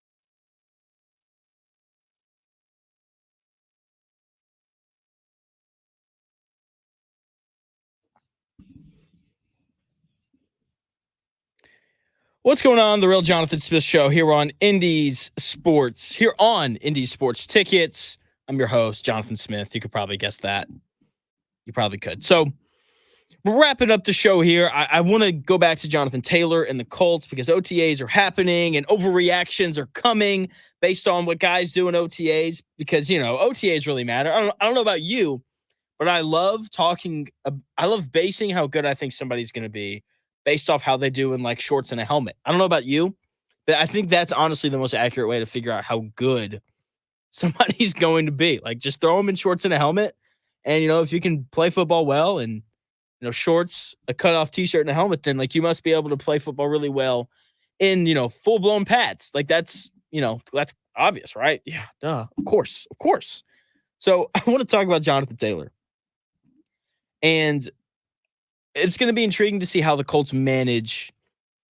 G: What's going on? The Real Jonathan Smith Show here on Indies Sports. Here on Indies Sports Tickets. I'm your host, Jonathan Smith. You could probably guess that. You probably could. So we're wrapping up the show here. I want to go back to Jonathan Taylor and the Colts because OTAs are happening and overreactions are coming based on what guys do in OTAs because, OTAs really matter. I don't know about you, but I love basing how good I think somebody's going to be based off how they do in like shorts and a helmet. I don't know about you, but I think that's honestly the most accurate way to figure out how good somebody's going to be. Like just throw them in shorts and a helmet. And, if you can play football well and, shorts, a cutoff t-shirt and a helmet, then like you must be able to play football really well in, full blown pads. Like that's obvious, right? Yeah, duh. Of course. So I want to talk about Jonathan Taylor. And it's going to be intriguing to see how the Colts manage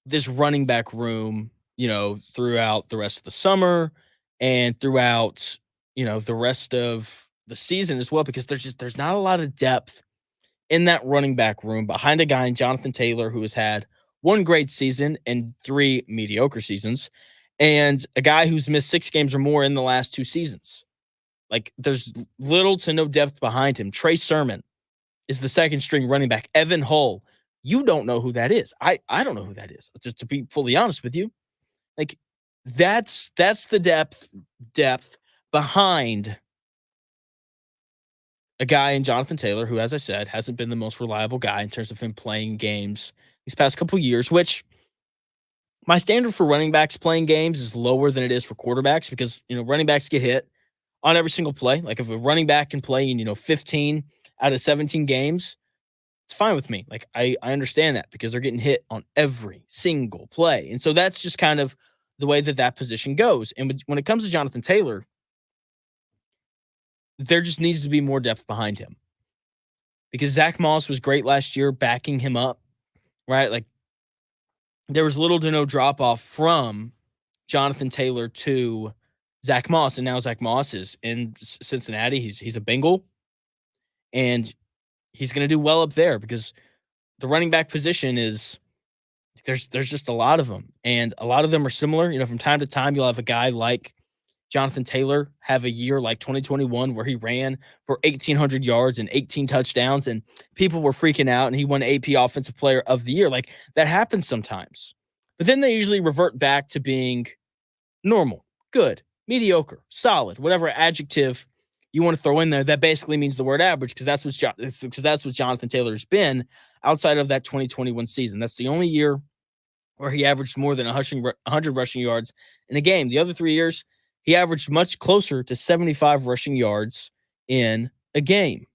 G: this running back room, throughout the rest of the summer and throughout, the rest of the season as well, because there's not a lot of depth in that running back room behind a guy in Jonathan Taylor who has had one great season and 3 mediocre seasons, and a guy who's missed 6 games or more in the last 2 seasons. Like there's little to no depth behind him. Trey Sermon is the second string running back. Evan Hull, you don't know who that is. I don't know who that is. Just to be fully honest with you, like that's the depth behind a guy in Jonathan Taylor who, as I said, hasn't been the most reliable guy in terms of him playing games these past couple years, which my standard for running backs playing games is lower than it is for quarterbacks because, running backs get hit on every single play. Like if a running back can play in, 15 out of 17 games, it's fine with me. Like I understand that because they're getting hit on every single play. And so that's just kind of the way that position goes. And when it comes to Jonathan Taylor, there just needs to be more depth behind him because Zach Moss was great last year backing him up, right? Like there was little to no drop off from Jonathan Taylor to Zach Moss. And now Zach Moss is in Cincinnati. He's a Bengal and he's going to do well up there because the running back position is there's just a lot of them and a lot of them are similar. From time to time, you'll have a guy like Jonathan Taylor have a year like 2021 where he ran for 1,800 yards and 18 touchdowns and people were freaking out and he won AP Offensive Player of the Year. Like that happens sometimes. But then they usually revert back to being normal, good, mediocre, solid, whatever adjective you want to throw in there. That basically means the word average because that's what Jonathan Taylor's been outside of that 2021 season. That's the only year where he averaged more than 100 rushing yards in a game. The other 3 years, he averaged much closer to 75 rushing yards in a game.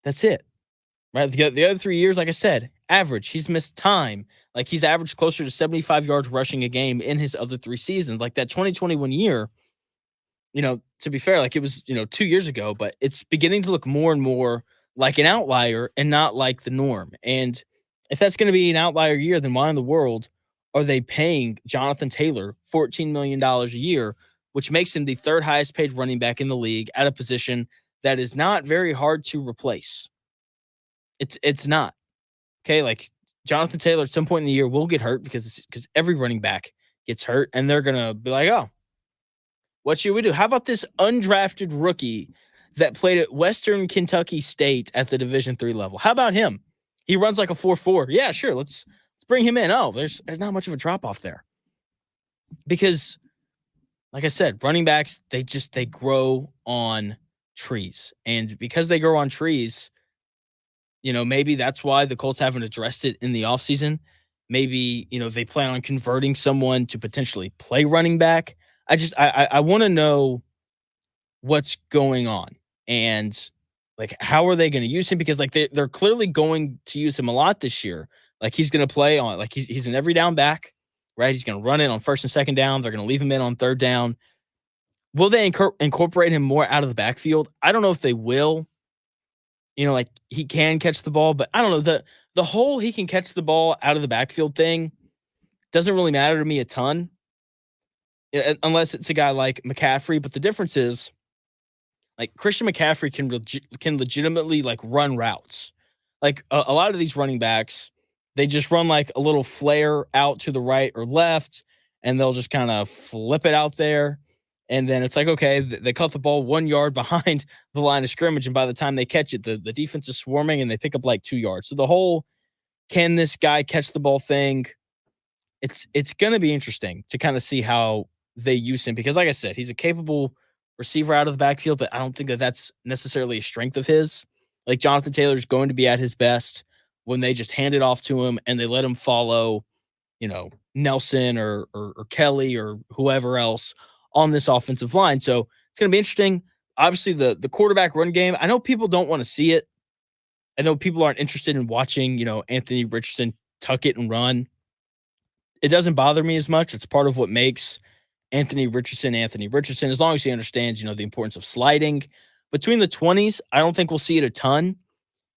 G: That's it, right? The other 3 years, like I said, average. He's missed time. Like he's averaged closer to 75 yards rushing a game in his other 3 seasons. Like that 2021 year, to be fair, like it was, 2 years ago, but it's beginning to look more and more like an outlier and not like the norm. And if that's going to be an outlier year, then why in the world are they paying Jonathan Taylor $14 million a year, which makes him the 3rd highest paid running back in the league at a position that is not very hard to replace? It's not. Okay, like Jonathan Taylor at some point in the year will get hurt because every running back gets hurt, and they're going to be like, oh, what should we do? How about this undrafted rookie that played at Western Kentucky State at the Division III level? How about him? He runs like a 4.4. Yeah, sure. Let's bring him in. Oh, there's not much of a drop off there. Because like I said, running backs, they grow on trees. And because they grow on trees, maybe that's why the Colts haven't addressed it in the offseason. Maybe, they plan on converting someone to potentially play running back. I want to know what's going on and like how are they going to use him because like they're clearly going to use him a lot this year. Like he's going to play on like he's an every down back, right? He's going to run in on first and second down. They're going to leave him in on third down. Will they incorporate him more out of the backfield? I don't know if they will. Like he can catch the ball, but I don't know the whole he can catch the ball out of the backfield thing doesn't really matter to me a ton, unless it's a guy like McCaffrey. But the difference is, like Christian McCaffrey can legitimately like run routes. Like a lot of these running backs, they just run like a little flare out to the right or left, and they'll just kind of flip it out there. And then it's like, okay, they cut the ball 1 yard behind the line of scrimmage. And by the time they catch it, the defense is swarming and they pick up like 2 yards. So the whole, can this guy catch the ball thing? It's going to be interesting to kind of see how they use him. Because like I said, he's a capable receiver out of the backfield, but I don't think that that's necessarily a strength of his. Like Jonathan Taylor is going to be at his best when they just hand it off to him and they let him follow, Nelson or Kelly or whoever else on this offensive line. So it's going to be interesting. Obviously, the quarterback run game, I know people don't want to see it. I know people aren't interested in watching, Anthony Richardson tuck it and run. It doesn't bother me as much. It's part of what makes Anthony Richardson, as long as he understands, the importance of sliding. Between the 20s, I don't think we'll see it a ton.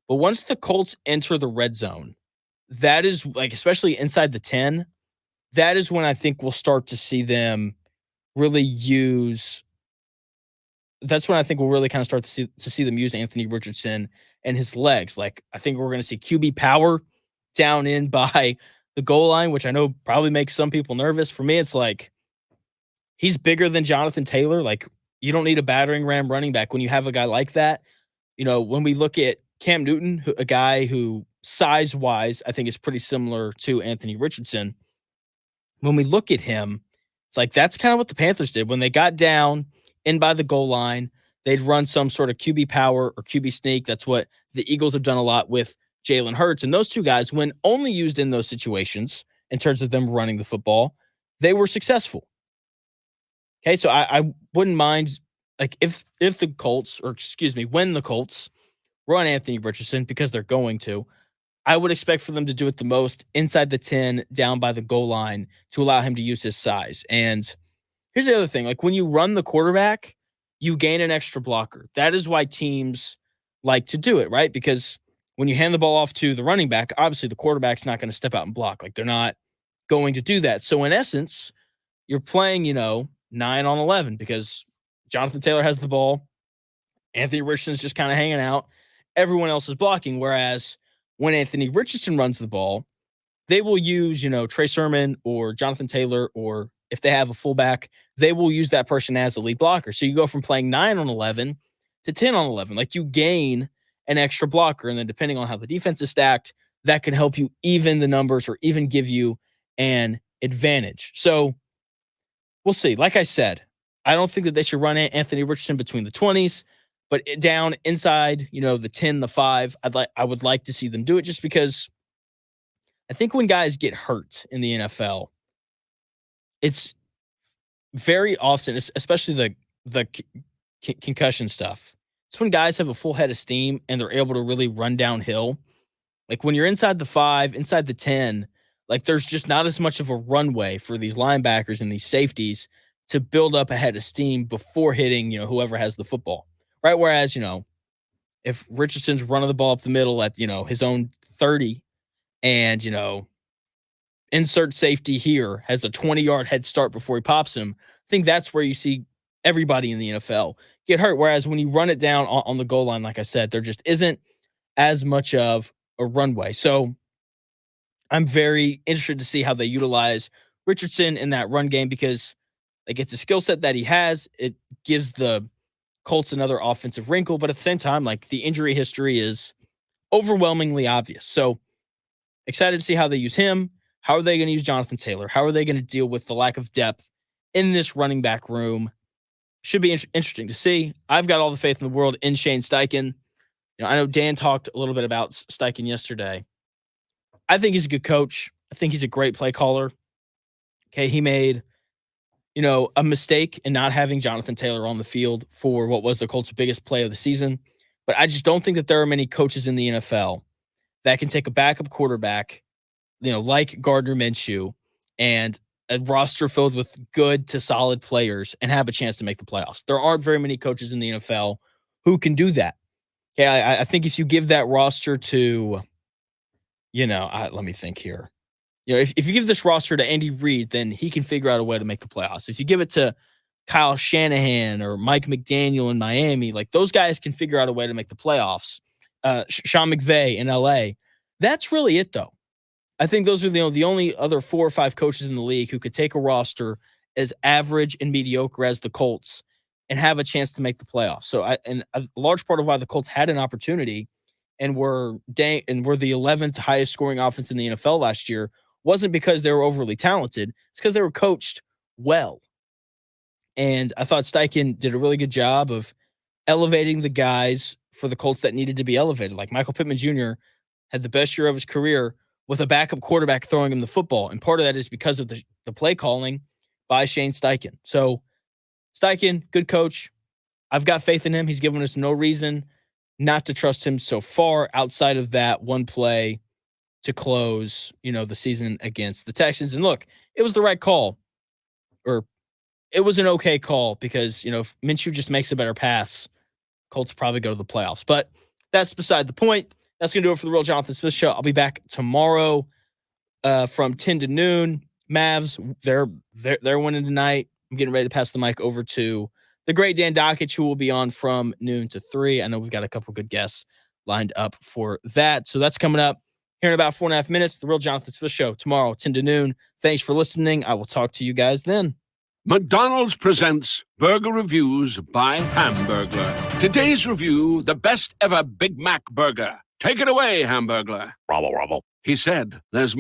G: But once the Colts enter the red zone, that is like, especially inside the 10, that is when I think we'll start to see them really use. That's when I think we'll really kind of start to see them use Anthony Richardson and his legs. Like, I think we're going to see QB power down in by the goal line, which I know probably makes some people nervous. For me, it's like, he's bigger than Jonathan Taylor. Like, you don't need a battering ram running back when you have a guy like that. When we look at Cam Newton, a guy who size-wise I think is pretty similar to Anthony Richardson, when we look at him, it's like that's kind of what the Panthers did. When they got down in by the goal line, they'd run some sort of QB power or QB sneak. That's what the Eagles have done a lot with Jalen Hurts. And those two guys, when only used in those situations in terms of them running the football, they were successful. Okay, so I wouldn't mind, like, if the Colts, when the Colts run Anthony Richardson, because they're going to, I would expect for them to do it the most inside the 10, down by the goal line, to allow him to use his size. And here's the other thing. Like, when you run the quarterback, you gain an extra blocker. That is why teams like to do it, right? Because when you hand the ball off to the running back, obviously the quarterback's not going to step out and block. Like, they're not going to do that. So in essence, you're playing, 9 on 11 because Jonathan Taylor has the ball. Anthony Richardson's just kind of hanging out. Everyone else is blocking. Whereas when Anthony Richardson runs the ball, they will use, Trey Sermon or Jonathan Taylor, or if they have a fullback, they will use that person as a lead blocker. So you go from playing 9 on 11 to 10 on 11. Like, you gain an extra blocker. And then depending on how the defense is stacked, that can help you even the numbers or even give you an advantage. So we'll see. Like I said, I don't think that they should run Anthony Richardson between the 20s, but down inside, the 10, the 5, I would like to see them do it, just because I think when guys get hurt in the NFL, it's very often, especially the concussion stuff. It's when guys have a full head of steam and they're able to really run downhill. Like, when you're inside the 5, inside the 10, like, there's just not as much of a runway for these linebackers and these safeties to build up a head of steam before hitting, whoever has the football, right? Whereas, if Richardson's running the ball up the middle at, his own 30 and, insert safety here has a 20-yard head start before he pops him, I think that's where you see everybody in the NFL get hurt. Whereas when you run it down on the goal line, like I said, there just isn't as much of a runway. So I'm very interested to see how they utilize Richardson in that run game, because like, it's a skill set that he has. It gives the Colts another offensive wrinkle, but at the same time, like, the injury history is overwhelmingly obvious. So excited to see how they use him. How are they going to use Jonathan Taylor? How are they going to deal with the lack of depth in this running back room? Should be interesting to see. I've got all the faith in the world in Shane Steichen. I know Dan talked a little bit about Steichen yesterday. I think he's a good coach. I think he's a great play caller. Okay, he made, a mistake in not having Jonathan Taylor on the field for what was the Colts' biggest play of the season. But I just don't think that there are many coaches in the NFL that can take a backup quarterback, like Gardner Minshew, and a roster filled with good to solid players and have a chance to make the playoffs. There aren't very many coaches in the NFL who can do that. Okay, I think if you give that roster to, let me think here. If you give this roster to Andy Reid, then he can figure out a way to make the playoffs. If you give it to Kyle Shanahan or Mike McDaniel in Miami, like those guys can figure out a way to make the playoffs. Sean McVay in LA. That's really it, though. I think those are the only other 4 or 5 coaches in the league who could take a roster as average and mediocre as the Colts and have a chance to make the playoffs. So, a large part of why the Colts had an opportunity and were the 11th highest scoring offense in the NFL last year wasn't because they were overly talented. It's because they were coached well. And I thought Steichen did a really good job of elevating the guys for the Colts that needed to be elevated. Like Michael Pittman Jr. had the best year of his career with a backup quarterback throwing him the football. And part of that is because of the play calling by Shane Steichen. So Steichen, good coach. I've got faith in him. He's given us no reason not to trust him so far outside of that one play to close, the season against the Texans. And look, it was the right call, or it was an okay call because, if Minshew just makes a better pass, Colts probably go to the playoffs. But that's beside the point. That's going to do it for the Real Jonathan Smith Show. I'll be back tomorrow from 10 to noon. Mavs, they're winning tonight. I'm getting ready to pass the mic over to the great Dan Dockich, who will be on from noon to 3. I know we've got a couple good guests lined up for that. So that's coming up here in about 4.5 minutes. The Real Jonathan Smith Show tomorrow, 10 to noon. Thanks for listening. I will talk to you guys then.
C: McDonald's presents Burger Reviews by Hamburglar. Today's review, the best ever Big Mac burger. Take it away, Hamburglar.
V: Bravo, bravo.
C: He said, there's